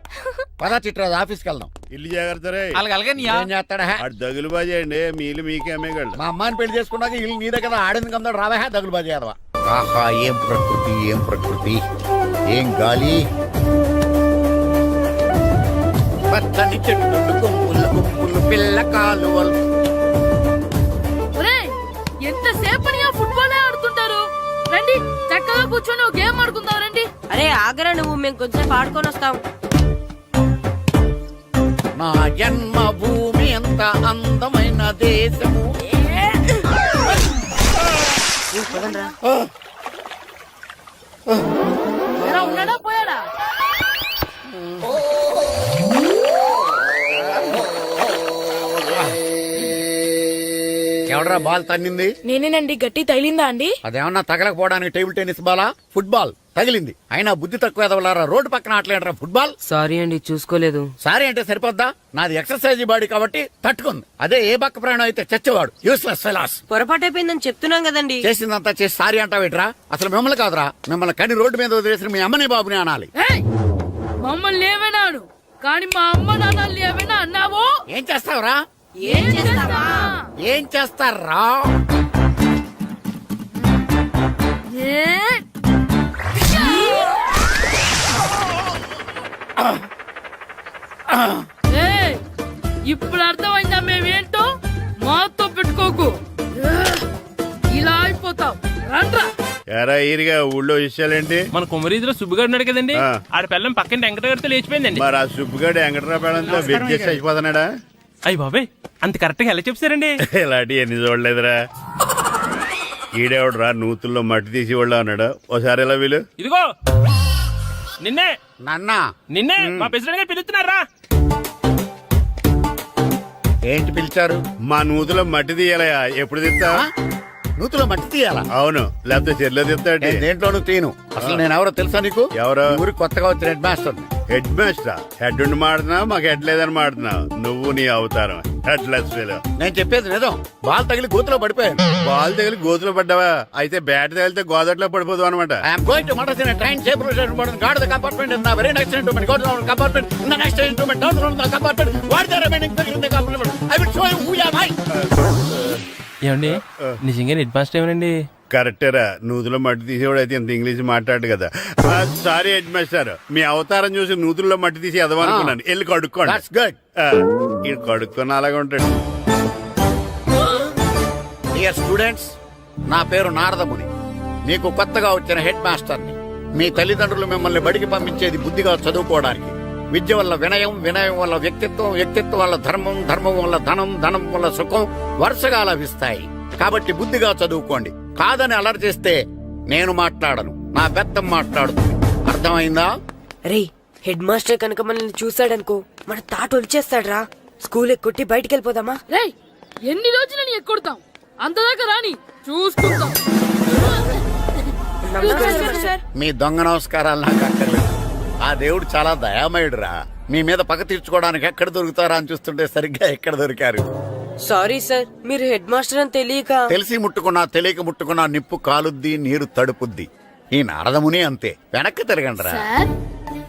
పదా చిట్రాజు ఆఫీస్కి వెళ్దాం. ఇల్లు జాగ్రత్త రే. అలాగే ఏం చేస్తాడా అటు దగులు బాజీ అండి, మీ ఇల్లు మీకే అమ్మేగాళ్ళు. మా అమ్మాయిని పెళ్లి చేసుకున్నాక ఇల్లు నీదే కదా, ఆడింది కమ్దాడు రావా దగులు బాజీ అదవా. ఆహా ఏం ప్రకృతి, ఏం ప్రకృతి, ఏం గాలి. పచ్చని చెట్లు, గుంపులు గుంపులు, పిల్ల కాలువలు. ఎంతసేపు ఫుట్బాల్ ఆడుతుంటారు, రండి చక్కగా కూర్చొని ఒక గేమ్ ఆడుకుందాం రండి. అరే ఆగరా నువ్వు, మేము కొంచెం ఆడుకొని వస్తాం. నా జన్మ భూమి ఎంత అందమైన దేశము. ఉన్నాడా పోయాడా? ఎవడరా బాల్ తన్నింది? నేనేనండి. గట్టి తగిలిందా అండి? అదేమన్నా తగలకపోవడానికి టేబుల్ టెన్నిస్ బాలా, ఫుట్బాల్ తగిలింది. అయినా బుద్ధి తక్కువ ఎదవలారా, రోడ్డు పక్కన ఆటలేడరా ఫుట్బాల్. సారీ అండి, చూసుకోలేదు. సారీ అంటే సరిపోద్దా? నాది ఎక్సర్సైజ్ బాడీ కాబట్టి తట్టుకుంది. అదే ఏ బక్క ప్రాణం అయితే చచ్చేవాడు. Useless fellas. పొరపాటు అయిపోయిందని చెప్తున్నాం కదండి. చేసిందంతా చేసి సారీ అంటావేట్రా? అసలు మిమ్మల్ని కాదురా, మిమ్మల్ని కని రోడ్డు మీద వదిలేసిన మీ అమ్మని బాబుని అనాలి. ఏయ్! మమ్మల్ని ఏమైనాను కానీ మా అమ్మ నాన్నల్ని ఏమైనా అన్నావో ఏం చేస్తావురా? ఏం చేస్తావా? ఏం చేస్తారా? ఏయ్! ఇప్పుడు అర్థమైందా మేమేంటో? మాతో పెట్టుకోకు, ఇలా అయిపోతాం. రండ్రా. ఎరా ఈరిగా ఊళ్ళో విషయాలేంటి? మన కుమరీధిలో సుబ్బుగాడు ఉన్నాడు కదండి, ఆ. ఆడ పిల్లం పక్కన వెంకటగారితో లేచిపోయిందండి. మరి ఆ సుబ్బుగాడు వెంకటరావు పేడంతో వెజ్జెస్ అయిపోతున్నాడా? అయ్యి బాబాయ్, అంత కరెక్ట్ గా ఎలా చెప్తారండి? ఇలాంటి ఎన్ని చూడలేదురా. ఈడేవడరా నూతుల్లో మట్టి తీసి వాళ్ళు అన్నాడు. ఓసారి ఎలా వీలు? ఇదిగో నిన్నే నాన్న నిన్నే మా ప్రెసిడెంట్ గారు పిలుస్తున్నారా? ఏంటి పిలిచారు? మా నూతులో మట్టి తీయాలయా. ఎప్పుడు తీస్తా? నూతులో మట్టి తీయాలా? అవును, లేకపోతే చెర్లో తీస్తాడు. నేను దేంట్లోనూ తీను. అసలు నేను ఎవరో తెలుసా నీకు? ఎవరు? ఊరికి కొత్తగా వచ్చిన head master. Head master? Head ఉండి మాడుతున్నావు, మాకు హెడ్ లేదని మాడుతున్నావు. నువ్వు నీ అవతారం హెడ్ లెస్ ఫెలో. నేను చెప్పేది నిజం. బాల్ తగిలి గోతులో పడిపోయాను. బాల్ తగిలి గోతులో పడ్డావా? అయితే బ్యాట్ తగిలితే గోదట్లో పడిపోదు అనమాట. ఐఎమ్ గోయింగ్ టు మడసిన ట్రైన్ చేపర్ guard the compartment in the very next instrument. Go down compartment in the next instrument. Down from the compartment. What the remaining thing in the compartment? I will show you who you are. ఏమండి నిజంగా head master ఏమనండి? కరెక్టేరా, నూతులో మట్టి తీసేవాడు అయితే ఇంత English మాట్లాడు కదా. Sorry head master, మీ అవతారం చూసి నూతుల్లో మట్టి తీసి ఎదవనుకున్నాను. వెళ్ళి కడుక్కోండి. That's good. ఇది కడుక్కొని అలాగే ఉంటాడు. డియర్ స్టూడెంట్స్, నా పేరు నారదముని. మీకు కొత్తగా వచ్చిన హెడ్ మాస్టర్ని. మీ తల్లిదండ్రులు మిమ్మల్ని బడికి పంపించేది బుద్ధిగా చదువుకోవడానికి. విద్య వల్ల వినయం, వినయం వల్ల వ్యక్తిత్వం, వ్యక్తిత్వం వల్ల ధర్మం, ధర్మం వల్ల ధనం, ధనం వల్ల సుఖం వరుసగా లభిస్తాయి. కాబట్టి బుద్ధిగా చదువుకోండి. కాదని అలర్ చేస్తే నేను మాట్లాడను, నా పెద్దం మాట్లాడుతుంది. అర్థమైందా? రే, హెడ్ మాస్టర్ కనుక మనల్ని చూసాడనుకో, మన తాట వచ్చేస్తాడ్రా. స్కూల్ ఎక్కొట్టి బయటికి వెళ్ళిపోదామా? రేయ్, ఎన్ని రోజులని ఎక్కొడతాం? అంతదాకా రాని చూసుకుంటాం. మీ దొంగ నమస్కారాలు నాకు అక్కర్లేదు. ఆ దేవుడు చాలా దయామయుడురా. మీ మీద పగ తీర్చుకోవడానికి ఎక్కడ దొరుకుతారా అని చూస్తుంటే సరిగ్గా ఎక్కడ దొరికారు. సారీ సార్, మీరు హెడ్ మాస్టర్ అని తెలియక. తెలిసి ముట్టుకున్నా తెలియక ముట్టుకున్నా నిప్పు కాలుద్ది, నీరు తడుపుద్ది. ఈ నారదముని అంతే. వెనక్కి తిరగండిరా. సార్,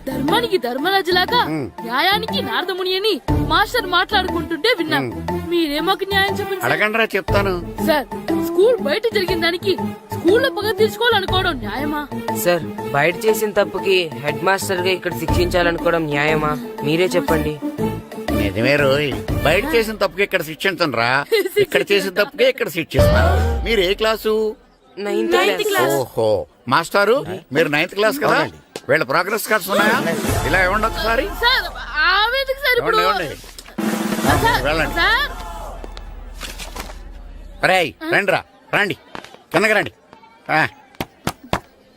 ధర్మానికి ధర్మరాజులాగా న్యాయానికి నారదముని అని మాస్టర్ మాట్లాడుకుంటుంటే విన్నాం. మీరేమాకు న్యాయం చెప్పండి. అడగండిరా, చెప్తాను. సార్, స్కూల్ బయట జరిగిన దానికి స్కూల్లో పగ తీర్చుకోవాలనుకోవడం న్యాయమా? సార్, బయట చేసిన తప్పుకి హెడ్ మాస్టర్ గా ఇక్కడ శిక్షించాలనుకోవడం న్యాయమా? మీరే చెప్పండి. నిజమే రోయ్, బయట చేసిన తప్పుకి ఇక్కడ శిక్షించను రా. ఇక్కడ చేసిన తప్పుకే ఇక్కడ శిక్షిస్తాను. మీరు ఏ క్లాసు? 9th class. ఓహో, మాస్టారు మీరు 9th క్లాస్ కదా? వీళ్ళ ప్రోగ్రెస్ కార్డ్స్ ఉన్నాయా? ఇలా ఇవ్వండి ఒకసారి. సార్, ఆవేదకు సార్ ఇప్పుడు. ఇవ్వండి. వెళ్ళండి. సార్, రేయ్ రండిరా, రండి కిందకి రండి.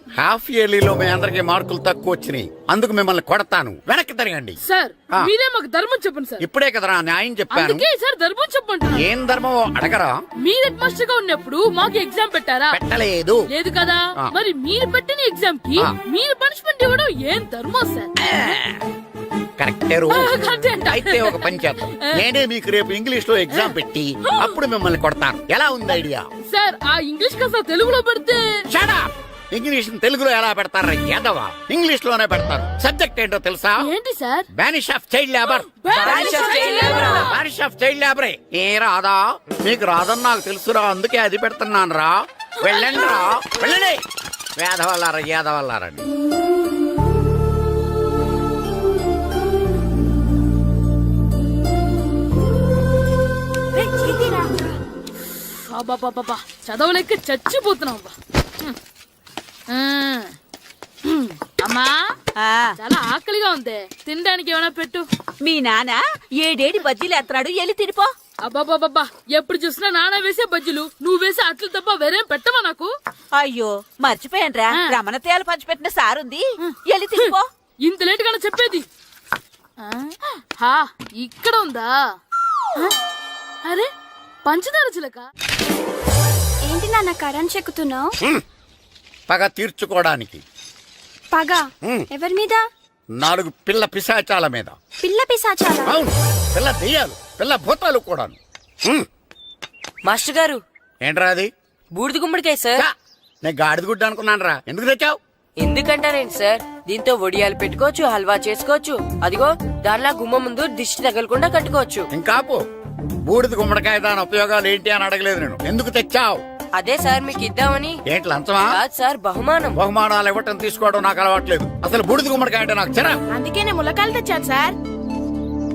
హాఫ్ ఇయర్లీలో మీ అందరికి మార్కులు తక్కువ వచ్చినాయి. అందుకు మిమ్మల్ని కొడతాను. వెనక్కి తిరగండి. సార్ మీరే మాకు ధర్మం చెప్పండి సార్. ఇప్పుడే కదరా న్యాయం చెప్పాను. అందుకే సార్ ధర్మం చెప్పండి. ఏం ధర్మమో అడగరా? మీరు హెడ్ మాస్టర్ గా ఉన్నప్పుడు మాకు ఎగ్జామ్ పెట్టారా? పెట్టలేదు. లేదు కదా. మరి మీరు పెట్టిన ఎగ్జామ్ కి మీరు పనిష్మెంట్ ఇవ్వడం ఏం ధర్మం సార్? కరెక్టే. అయితే ఒక పని చేద్దాం. నేనే మీకు రేపు ఇంగ్లీష్ లో ఎగ్జామ్ పెట్టి అప్పుడు మిమ్మల్ని కొడతాను. ఎలా ఉంది ఐడియా? సార్, ఆ ఇంగ్లీష్ కాస్త తెలుగులో పెడితే. Shut up! ఇంగ్లీష్ తెలుగులో ఎలా పెడతారా యాదవా? ఇంగ్లీష్ లోనే పెడతారు. సబ్జెక్ట్ ఏంటో తెలుసా? ఏంటి sir? Banish of child labour. Banish of child లేబరే. ఏ రాదా? మీకు రాదని నాకు తెలుసురా, అందుకే అది పెడుతున్నాను రా. వెళ్ళండి రా, వెళ్ళండి. వేదవల్లారా, యాదవల్లారండి. అబ్బా చదవలేక చచ్చిపోతున్నాం అబ్బా. అమ్మా చాలా ఆకలిగా ఉంది, తినడానికి ఏమైనా పెట్టు. మీ నాన్న ఏడేడి బజ్జీలు ఎత్తాడు, ఎల్లి తినిపో. అబ్బాబాబా ఎప్పుడు చూసినా నాన్న వేసే బజ్జీలు, నువ్వు వేసే అట్లు తప్ప వేరేం పెట్టవా నాకు? అయ్యో మర్చిపోయానురా, రమణ తేలు పంచిపెట్టిన సారుంది, ఎల్లి తినిపో. ఇంత లేట్ గా చెప్పేది. హా ఇక్కడ ఉందా? అరే పంచదార చిలక. ఏంటి నాన్న కరెంట్ చెక్కుతున్నావు? పగ తీర్చుకోవడానికి. పగ ఎవరి మీద? 4 పిల్ల పిశాచాల మీద. పిల్ల పిశాచాలా? అవును, పిల్ల దెయ్యాలు, పిల్ల భూతాలు కూడాను. మాస్టర్ గారు, ఏంట్రా అది? బూడిద గుమ్మడికాయ సార్. నేను గాడిద గుడ్డ అనుకున్నాను రా. ఎందుకు తెచ్చావు? ఎందుకంటారేంటి సార్, దీంతో వడియాలు పెట్టుకోవచ్చు, హల్వా చేసుకోవచ్చు. అదిగో దానిలా గుమ్మ ముందు దిష్టి తగలకుండా కట్టుకోవచ్చు. ఇంకాపు, బూడిద గుమ్మడికాయ దాని ఉపయోగాలు ఏంటి అని అడగలేదు నేను. ఎందుకు తెచ్చావు? అదే సార్ మీకు ఇద్దామని. ఏంటి లంచమా? కాదు సార్, బహుమానం. బహుమానాలు ఇవ్వటం తీసుకోవడం నాకు అలవాట్లేదు. అసలు బూడిద గుమ్మడికాయ అంటే నాకు చిరా. అందుకే నేను ములకాయలు తెచ్చాను సార్.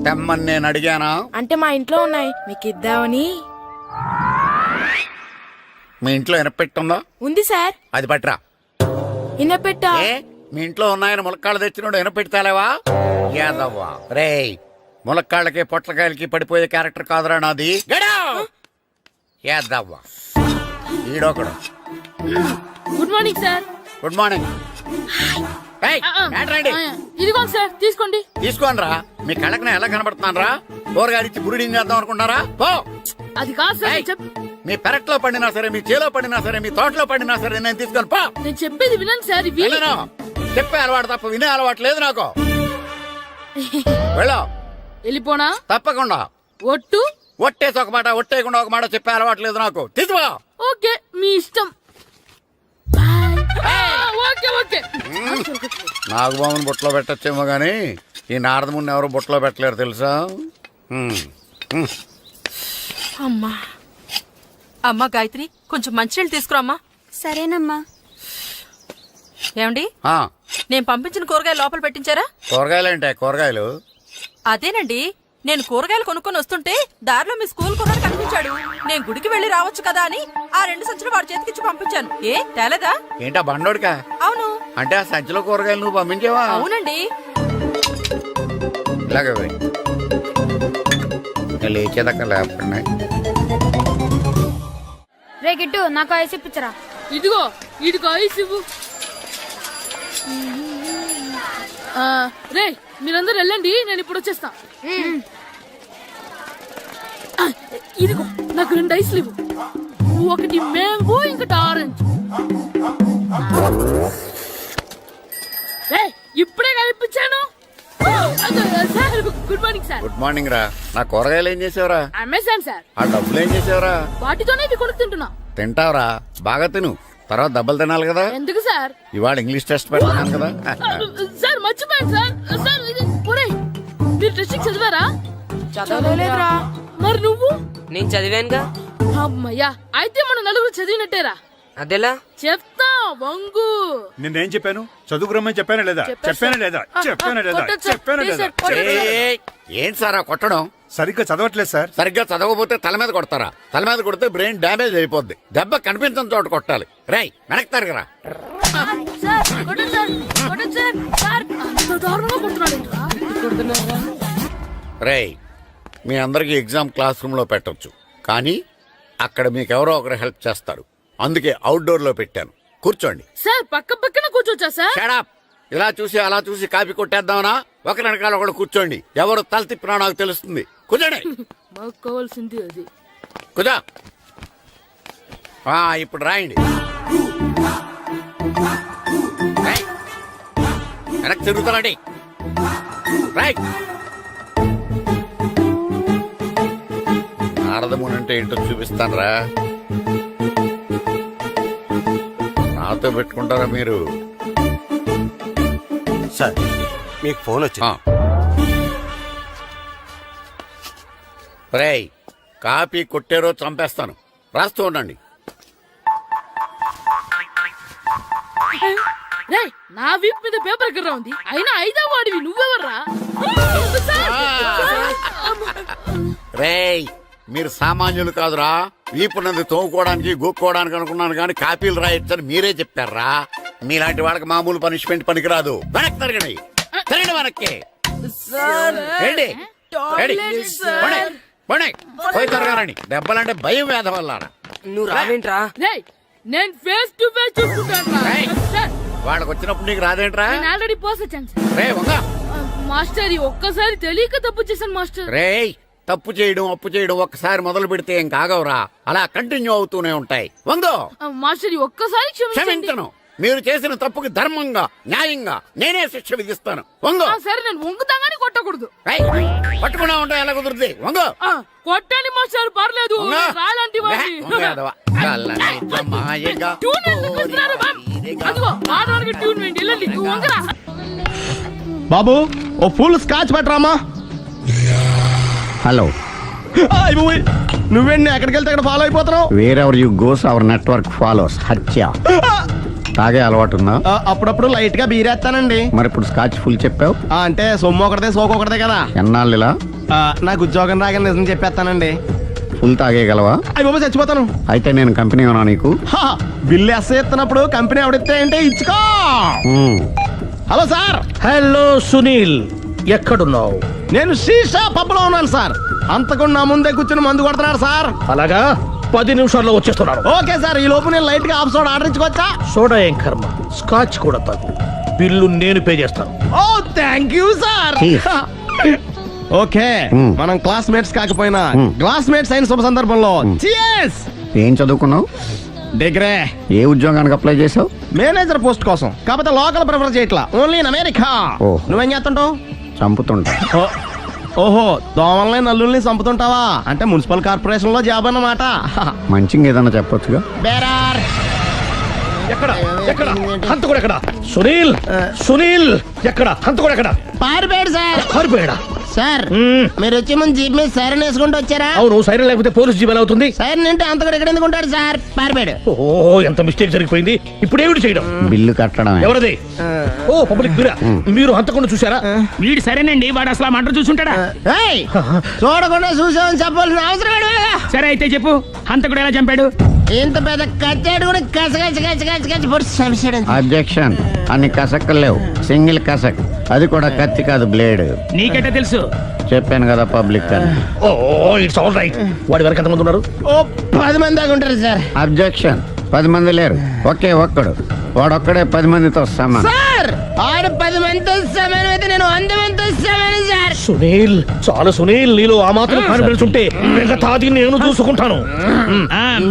తెమ్మని నేను అడిగానా? అంటే మా ఇంట్లో ఉన్నాయి, మీకు ఇద్దామని. మీ ఇంట్లో ఎనపెట్టుందా? ఉంది సార్. అది పట్రా. ఇన్నపెట్టా? ఏ, మీ ఇంట్లో ఉన్నాయని ములక్కాళ్ళు తెచ్చినోడు ఎనపెడతాలేవా? యాదవ్వా రేయ్, ములక్కాళ్ళకి పొట్లకాయలకి పడిపోయే క్యారెక్టర్ కాదురా నాది. యాదవ్వా ఈడొకడు. Good morning sir. Good morning. ఇదిగోండి సార్, తీసుకోండి. తీసుకోనరా, మీ కళ్ళకి నేను ఎలా కనబడుతున్నాను రా? కూరగాయలిచ్చి బురిడింగ్ చేద్దాం అనుకుంటారా? పో. అది కాదు సార్. మీ పెరట్లో పండినా సరే, మీ చేలో పండినా సరే, మీ తోటలో పండినా సరే నేను తీసుకొని పో. నేను చెప్పేది వినండి సార్. ఇవి చెప్పే అలవాటు తప్ప వినే అలవాటు లేదు నాకు. వెళ్ళో. వెళ్ళిపోనా? తప్పకుండా. ఒట్టు? ఒట్టేసి ఒక మాట, ఒట్టేయకుండా ఒక మాట చెప్పే అలవాటు లేదు నాకు. తీసుకో. ఓకే, మీ ఇష్టం. Okay okay. నాగబాబుని బుట్టలో పెట్టచ్చేమో గానీ ఈ నారదముని ఎవరు బుట్టలో పెట్టలేరు తెలుసా? అమ్మా అమ్మా గాయత్రి, కొంచెం మంచినీళ్ళు తీసుకురామ్మా. సరేనమ్మా. ఏమండి, నేను పంపించిన కూరగాయలు లోపల పెట్టించారా? కూరగాయలు? కూరగాయలు అదేనండి, నేను కూరగాయలు కొనుక్కొని వస్తుంటే దారిలో మీ స్కూల్ కుర్రాడు కనిపించాడు. నేను గుడికి వెళ్లి రావచ్చు కదా అని ఆ 2 సంచులు వాడి చేతికిచ్చి పంపించాను. ఏ తేలేదా? ఏంటా బండోడికా? అవును. అంటే ఆ సంచిలో కూరగాయలు నువ్వు పంపించావా? అవునండి. ఇలాగే లేచేదాకా లేకుండా. రే గిట్టు, నాకు ఐస్ ఇప్పించరా. ఇదిగో ఇదిగో ఐస్ ఇవ్వు. రే మీరందరూ వెళ్ళండి, నేను ఇప్పుడు వచ్చేస్తా. ఇదిగో నాకు 2 ఐస్లు ఇవ్వు. ఒకటి మ్యాంగో, ఇంకటి ఆరెంజ్. ఇప్పుడే కనిపించాను. Good morning sir. Good morning రా. నా కూరగాయలు ఏం చేసావురా? Amazon sir. ఆ డబ్బులు ఏం చేసావురా? వాటితోనే ఇవి కొనుక్కు తింటున్నా. తింటావురా, బాగా తిను. తర్వాత డబ్బులు తినాలి కదా. ఎందుకు సార్? ఇవాళ ఇంగ్లీష్ టెస్ట్ పెడతాను కదా. సార్ మర్చిపోయాను సార్. సార్ మీరు టెస్టింగ్ చదివారా? చదవలేదురా. మరి నువ్వు? నేను చదివానుగా. అమ్మయ్యా, అయితే మనం నలుగురు చదివినట్టేరా. అదెలా? చెప్తా వంగు. నేనేం చెప్పాను? చదువుకురమ్మని చెప్పానా లేదా? చెప్పానా లేదా? చెప్పానా లేదా? చెప్పానా లేదా? ఏంటి సార్ కొట్టడం? సరిగ్గా చదవట్లేదు సార్. సరిగ్గా చదవకపోతే తల మీద కొడతారా? తల మీద కొడితే బ్రెయిన్ డ్యామేజ్ అయిపోద్ది. దెబ్బ కనిపించని చోట కొట్టాలి. రేయ్ వెనక్కి తరగరా. రేయ్, మీ అందరికి ఎగ్జామ్ క్లాస్ రూమ్ లో పెట్టొచ్చు, కానీ అక్కడ మీకెవరో ఒకరు హెల్ప్ చేస్తారు. అందుకే అవుట్డోర్ లో పెట్టాను. కూర్చోండి. సార్ పక్క పక్కన కూర్చోచ్చా సార్? Shut up. ఇలా చూసి అలా చూసి కాపీ కొట్టేద్దామనా? ఒకరి వెనకాల ఒకడు కూర్చోండి. ఎవరు తల తిప్పినా నాకు తెలుస్తుంది. కూర్చోండి. మాకు కావాల్సింది అది. కూర్చో. ఇప్పుడు రాయండి. వెనక్కి తిరుగుతారండి. రైట్. నారదముని అంటే ఏంటో చూపిస్తాను రా. నా నాతో పెట్టుకుంటారా మీరు? సార్ మీకు ఫోన్ వచ్చింది. రేయ్, కాపీ కొట్టారో చంపేస్తాను. రాస్తూ ఉండండి. రేయ్, నా వీప్ మీద పేపర్ ఎక్కడ ఉంది? అయినా ఐదో వాడివి నువ్వెవర్రా? రేయ్, మీరు సామాన్యులు కాదురా. వీపున్నది తోముకోవడానికి గోక్కోవడానికి అనుకున్నాను కానీ కాపీలు రాయొచ్చని మీరే చెప్పారా. మీలాంటి వాళ్ళకి మామూలు పనిష్మెంట్ పనికిరాదు. వెనక్కి తిరగండి, తిరగండి వెనక్కి. ఏంటి? పోయి తిరగారండి. దెబ్బలంటే భయం వేద వల్ల. నువ్వు రావేంట్రా? రేయ్, నేను ఫేస్ టు ఫేస్ చూసుకుంటాను. వాళ్ళకి వచ్చినప్పుడు నీకు రాదేంట్రా? నేను ఆల్రెడీ పోస్ వచ్చాను సార్. రే వంగ. మాస్టర్, ఈ ఒక్కసారి తెలియక తప్పు చేశాను మాస్టర్. రేయ్, తప్పు చేయడం అప్పు చేయడం ఒక్కసారి మొదలు పెడితే ఏం కాగవరా. అలా కంటిన్యూ అవుతూనే ఉంటాయి. వందో. మాస్టర్, ఈ ఒక్కసారి క్షమించను. మీరు చేసిన తప్పుకి ధర్మంగా న్యాయంగా నేనే శిక్ష విధిస్తాను. వంగో. సరే, నేను వంగుతాగానే కొట్టకూడదు. పట్టుకున్నా ఉంటా ఎలా కుదురుతుంది. వంగో. కొట్టండి మాస్టర్, పర్లేదు. రాలంటి ట్యూన్ వేయండి. వెళ్ళండి, నువ్వు వంగరా. బాబు ఓ ఫుల్ స్కాచ్ పెట్టరామా. హలో, నువ్వేంటి ఎక్కడికి వెళ్తే అక్కడ ఫాలో అయిపోతున్నావు? Wherever you goes our network follows. హత్య. తాగే అలవాటు ఉందా? అప్పుడప్పుడు లైట్ గా బీరేస్తానండి. మరి ఇప్పుడు స్కాచ్ ఫుల్ చెప్పావు అంటే సొమ్ము ఒకటిదే సోకు ఒకటిదే కదా. ఎన్నాళ్ళిలా? నాకు ఉద్యోగం రాగానే నిజం చెప్పేస్తానండి. ఫుల్ తాగేయగలవా? అయ్యి బాబు చచ్చిపోతాను. అయితే నేను కంపెనీ ఉన్నా నీకు? బిల్లు ఎత్తనప్పుడు కంపెనీ ఎవడితే అంటే ఇచ్చుకో. Hello sir. హలో సునీల్, ఎక్కడున్నావు? నేను శీషా పబ్లో ఉన్నాను సార్. అంతకుండా నా ముందే కూర్చుని మందు కొడుతున్నాడు సార్. అలాగా, 10 నిమిషాల్లో వచ్చేస్తున్నాను. ఓకే సార్, ఈ లోపు నేను లైట్ గా హాఫ్ సోడా ఆర్డర్ ఇచ్చుకోవచ్చా? సోడా ఏం కర్మ, స్కాచ్ కూడా తాగు. బిల్లు నేను పే చేస్తాను. ఓ థ్యాంక్ యూ సార్. ఓకే, మనం క్లాస్మేట్స్ కాకపోయినా క్లాస్మేట్స్ అయిన శుభ సందర్భంలో cheers. ఏం చదువుకున్నావు? డిగ్రీ. ఏ ఉద్యోగానికి అప్లై చేసావు? మేనేజర్ పోస్ట్ కోసం. కాకపోతే లోకల్ ప్రిఫర్ చేయట్లా, ఓన్లీ ఇన్ అమెరికా. నువ్వేం చేస్తుంటావు? చంపుతుంటా. ఓహో, దోమల్ని నల్లుల్ని చంపుతుంటావా? అంటే మున్సిపల్ కార్పొరేషన్ లో జాబ్ అన్నమాట. మంచిగా ఏదన్నా చెప్పొచ్చుగా. బేరార్. ఎక్కడ ఎక్కడ హంతకుడు ఎక్కడ? సునీల్, సునీల్ ఎక్కడ? హంతకుడు ఎక్కడ? పారిపోయాడు సార్. పారిపోయాడా సార్? మీరు వచ్చే ముందు జీప్ మీద సైరన్ వేసుకుంటూ వచ్చారా? అవును, సైరన్ లేకపోతే పోలీస్ జీప్ ఎలా అవుతుంది? సైరన్ అంటే అంతకుడు ఎక్కడ ఎందుకు ఉంటాడు సార్? పారిపోయాడు. ఓ, ఎంత మిస్టేక్ జరిగిపోయింది. ఇప్పుడు ఏమిటి చేయడం? బిల్లు కట్టడం. ఎవరది? ఓ, పబ్లిక్ బిరా. మీరు హంతకుండా చూసారా? వీడు సరేనండి, వాడు అసలు మంట చూసుంటాడా? చూడకుండా చూసామని చెప్పాల్సిన అవసరం లేదు. సరే అయితే చెప్పు, హంతకుడు ఎలా చంపాడు? ఇంత పెద్ద కచ్చాడు కూడా అబ్జెక్షన్. అన్ని కసక్కలు లేవు, సింగిల్ కసక్. అది కూడా కత్తి కాదు, బ్లేడ్. నీకెట్ట తెలుసు? చెప్పాను కదా పబ్లిక్ అని. Oh, it's all right. వాడి వరకు ఎంతమంది ఉన్నారు? ఓ, 10 మంది దాకా ఉంటారు సార్. అబ్జెక్షన్. 10 మంది లేరు, ఒకే ఒక్కడు. వాడొక్కడే 10 మందితో సమానం. సార్, ఆడు 10 మందితో సమానం అయితే నేను 100 మందితో సమానం సార్. సునీల్, చాలా సునీల్, నీలో ఆ మాత్రం కాన్ఫిడెన్స్ ఉంటే మిగతాది నేను చూసుకుంటాను.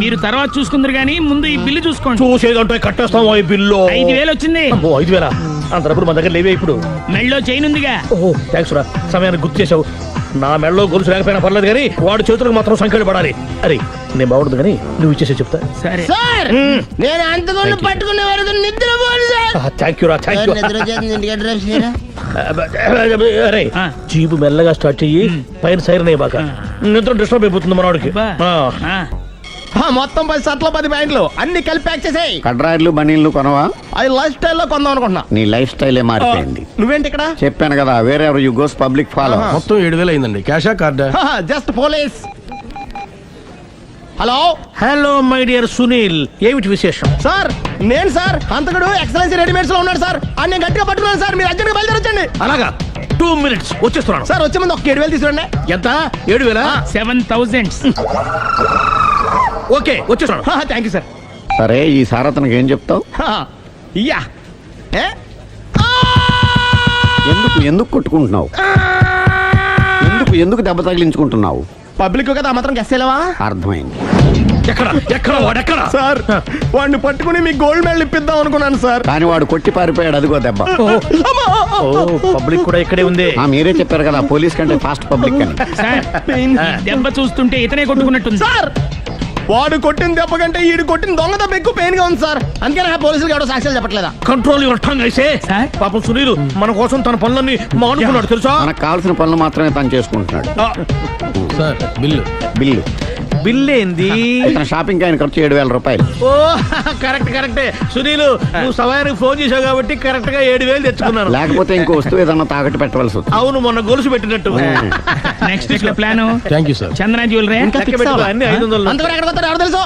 మీరు తర్వాత చూసుకుందరు గానీ ముందు ఈ బిల్లు చూసుకోండి. చూసేదంటే కట్టేస్తాం. ఈ బిల్లు 5,000 వచ్చింది. 5,000? అంత డబ్బులు మన దగ్గర లేవే. ఇప్పుడు మెళ్ళో చైన్ ఉందిగా. ఓహో, థ్యాంక్స్ రా, సమయానికి గుర్తు చేసావు. నా మెళ్ళలో గొలుసు లేకపోయినా పర్లేదు కానీ వాడి చేతులకు మాత్రం సంఖ్యలు పడాలి. అరే, నేను బాగుండదు కానీ నువ్వు ఇచ్చేసే చెప్తా. సరే సార్, నేను అంతకుండా పట్టుకునే వరకు నిద్ర థ్యాంక్ యూ రా, థ్యాంక్ యూ. అరే, జీపు మెల్లగా స్టార్ట్ చెయ్యి, పైన సైరన్ అయ్యి బాగా నిద్ర డిస్టర్బ్ అయిపోతుంది మనవాడికి. మొత్తం 10 షర్ట్లు 10 ప్యాంట్లు అన్ని కలిపి ప్యాక్ చేసేయ్. కడ్రాయిలు బనీళ్లు కొనవా? అది లైఫ్ స్టైల్ లో కొందాం అనుకుంటున్నా. నీ లైఫ్ స్టైలే మారిపోయింది. నువ్వేంటి ఇక్కడ? చెప్పాను కదా, వేరే ఎవరు యు గోస్ పబ్లిక్ ఫాలో. మొత్తం 7,000 అయిందండి. క్యాషా కార్డా? Just police. Hello. Hello my dear Sunil, ఏమిటి విశేషం? సార్, నేను సార్ హంతకుడు ఎక్సలెన్సీ రెడీమేడ్స్ లో ఉన్నాడు సార్. నేను గట్టిగా పట్టుకున్నాను సార్. మీరు అర్జెంట్ గా బయలుదేరొచ్చండి. అలాగా, 2 minutes వచ్చేస్తున్నాను సార్. వచ్చే ముందు ఒక 7,000 తీసుకురండి. ఎంత? 7,000? 7,000. ఓకే, వచ్చేస్తున్నాను. Thank you sir. సరే, ఈ సారతనకి ఏం చెప్తావు? యా. ఎందుకు ఎందుకు కొట్టుకుంటున్నావు? ఎందుకు దెబ్బ తగిలించుకుంటున్నావు? పబ్లిక్ కదా, మాత్రం గెస్సేలేవా? అర్థమైంది. ఎక్కడ ఎక్కడ వాడెక్కడ? సార్, వాడిని పట్టుకుని మీ గోల్డ్ మెడల్ ఇప్పిద్దాం అనుకున్నాను సార్. కానీ వాడు కొట్టి పారిపోయాడు. అదిగో దెబ్బ. పబ్లిక్ కూడా ఇక్కడే ఉంది. మీరే చెప్పారు కదా, పోలీస్ కంటే ఫాస్ట్ పబ్లిక్ అని. దెబ్బ చూస్తుంటే ఇతనే కొట్టుకున్నట్టుంది సార్. వాడు కొట్టిన దెబ్బ కంటే ఈడు కొట్టిన దొంగ దెబ్బ ఎక్కువ పెయిన్ గా ఉంది సార్. అందుకని పోలీసులు ఎవడో సాక్ష్యాలు చెప్పట్లేదా? కంట్రోల్ యువర్ టంగ్ అయితే. పాపం సునీల్ మన కోసం తన పనులన్నీ మానుకున్నాడు తెలుసా? మనకు కావాల్సిన పనులు మాత్రమే తను చేసుకుంటున్నాడు. సార్ బిల్లు బిల్లు బిల్లు ఏంది? షాపింగ్ ఆయన ఖర్చు 7,000 రూపాయలు. ఓ కరెక్టే సునీల్, నువ్వు సమయానికి ఫోన్ చేసావు కాబట్టి కరెక్ట్ గా 7,000 తెచ్చుకున్నాను. లేకపోతే ఇంకో వస్తువు ఏదన్నా తాకట్టు పెట్టవలసి వస్తుంది. అవును, మొన్న గొలుసు పెట్టినట్టు. నెక్స్ట్ వీక్ లో plan thank you sir. Chandana jewellery అన్ని 500 అంతవరకు ఎక్కడ పోతారు ఎవరు తెలుసు?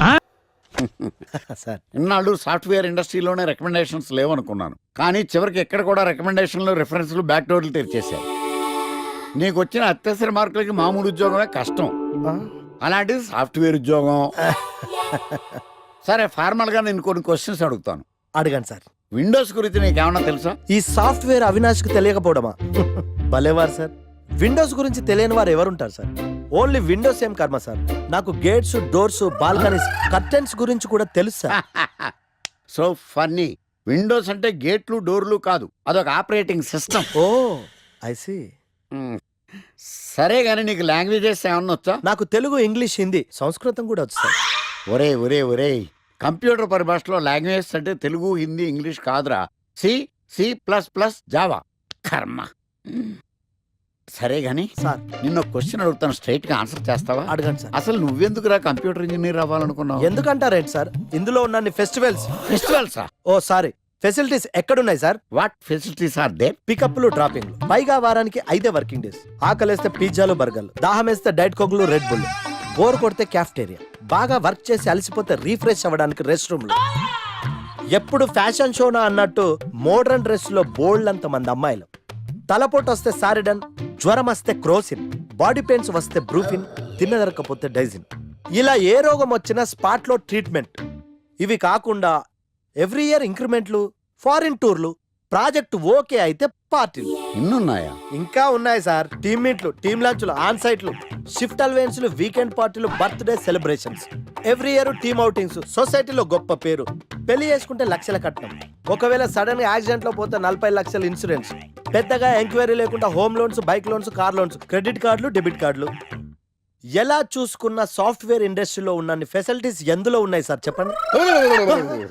సార్ ఇన్నాళ్ళు సాఫ్ట్వేర్ ఇండస్ట్రీలోనే రికమెండేషన్స్ లేవనుకున్నాను, కానీ చివరికి ఎక్కడ కూడా రికమెండేషన్లు రిఫరెన్స్లు బ్యాక్ డోర్లు తెరిచేశారు. నీకు వచ్చిన అత్యవసర మార్కులకి మామూలు ఉద్యోగమే కష్టం, అలాంటిది సాఫ్ట్వేర్ ఉద్యోగం. సరే, ఫార్మల్ గా నేను కొన్ని క్వశ్చన్స్ అడుగుతాను. అడగండి సార్. విండోస్ గురించి నీకేమన్నా తెలుసా? ఈ సాఫ్ట్వేర్ అవినాష్కి తెలియకపోవడమా? భలేవారు సార్. విండోస్ గురించి తెలియని వారు ఎవరుంటారు సార్? ఓన్లీ విండోస్ ఏం కర్మ సార్, నాకు గేట్స్, డోర్స్, బాల్కనీస్, కర్టెన్స్ గురించి కూడా తెలుసు సార్. So funny. విండోస్ అంటే గేట్లు డోర్లు కాదు, అదొక operating system. Oh I see. సరే గానీ నీకు లాంగ్వేజెస్ ఏమన్నా వచ్చా? నాకు తెలుగు, ఇంగ్లీష్, హిందీ, సంస్కృతం కూడా వచ్చు సార్. ఒరే కంప్యూటర్ పరిభాషలో లాంగ్వేజెస్ అంటే తెలుగు, హిందీ, ఇంగ్లీష్ కాదురా. C++, Java. కర్మ. సరే గాని సార్ నిన్న క్వశ్చన్ అడుగుతాను, స్ట్రైట్ గా ఆన్సర్ చేస్తావా? అడగండి సార్. అసలు నువ్వెందుకురా కంప్యూటర్ ఇంజనీర్ అవ్వాలనుకున్నావు? ఎందుకంటారేంటి సార్, ఇందులో ఉన్న ఫెస్టివల్సా? ఓ సారీ, ఫెసిలిటీస్ ఎక్కడున్నాయి sir? What facilities are there? పికప్లు, డ్రాపింగ్లు, పైగా వారానికి 5 వర్కింగ్ డేస్. ఆకలేస్తే పిజ్జాలు, బర్గర్లు, దాహం వేస్తే డైట్ కోక్లు, రెడ్ బుల్, బోర్ కొడితే క్యాఫ్టేరియా, బాగా వర్క్ చేసి అలసిపోతే రీఫ్రెష్ అవ్వడానికి రెస్ట్ రూమ్లు. ఎప్పుడు ఫ్యాషన్ షోనా అన్నట్టు మోడర్న్ డ్రెస్ లో బోల్డ్ అంత మంది అమ్మాయిలు. తలపోటు వస్తే సారిడన్, జ్వరం వస్తే క్రోసిన్, బాడీ పెయిన్స్ వస్తే బ్రూఫిన్, తిన్నదరకపోతే డైజిన్. ఇలా ఏ రోగం వచ్చినా స్పాట్ లో ట్రీట్మెంట్. ఇవి కాకుండా ఎవ్రీ ఇయర్ ఇంక్రిమెంట్లు, ఫారిన్ టూర్లు, ప్రాజెక్ట్ ఓకే అయితే పార్టీలు. ఇన్నున్నాయా? ఇంకా ఉన్నాయి సార్. టీమ్ మీట్లు, టీమ్ లంచ్లు, ఆన్ సైట్లు, షిఫ్ట్ అలవెన్స్లు, వీకెండ్ పార్టీలు, birthday celebrations, every year team outings, సొసైటీలో గొప్ప పేరు. పెళ్లి చేసుకుంటే లక్షల కట్నం, ఒకవేళ సడన్ గా యాక్సిడెంట్ లో పోతే 40 లక్షల ఇన్సూరెన్స్, పెద్దగా ఎంక్వైరీ లేకుండా home loans, bike loans, car loans, credit కార్డులు, డెబిట్ కార్డులు. ఎలా చూసుకున్న సాఫ్ట్వేర్ ఇండస్ట్రీలో ఉన్న ఫెసిలిటీస్ ఎందులో ఉన్నాయి సార్ చెప్పండి?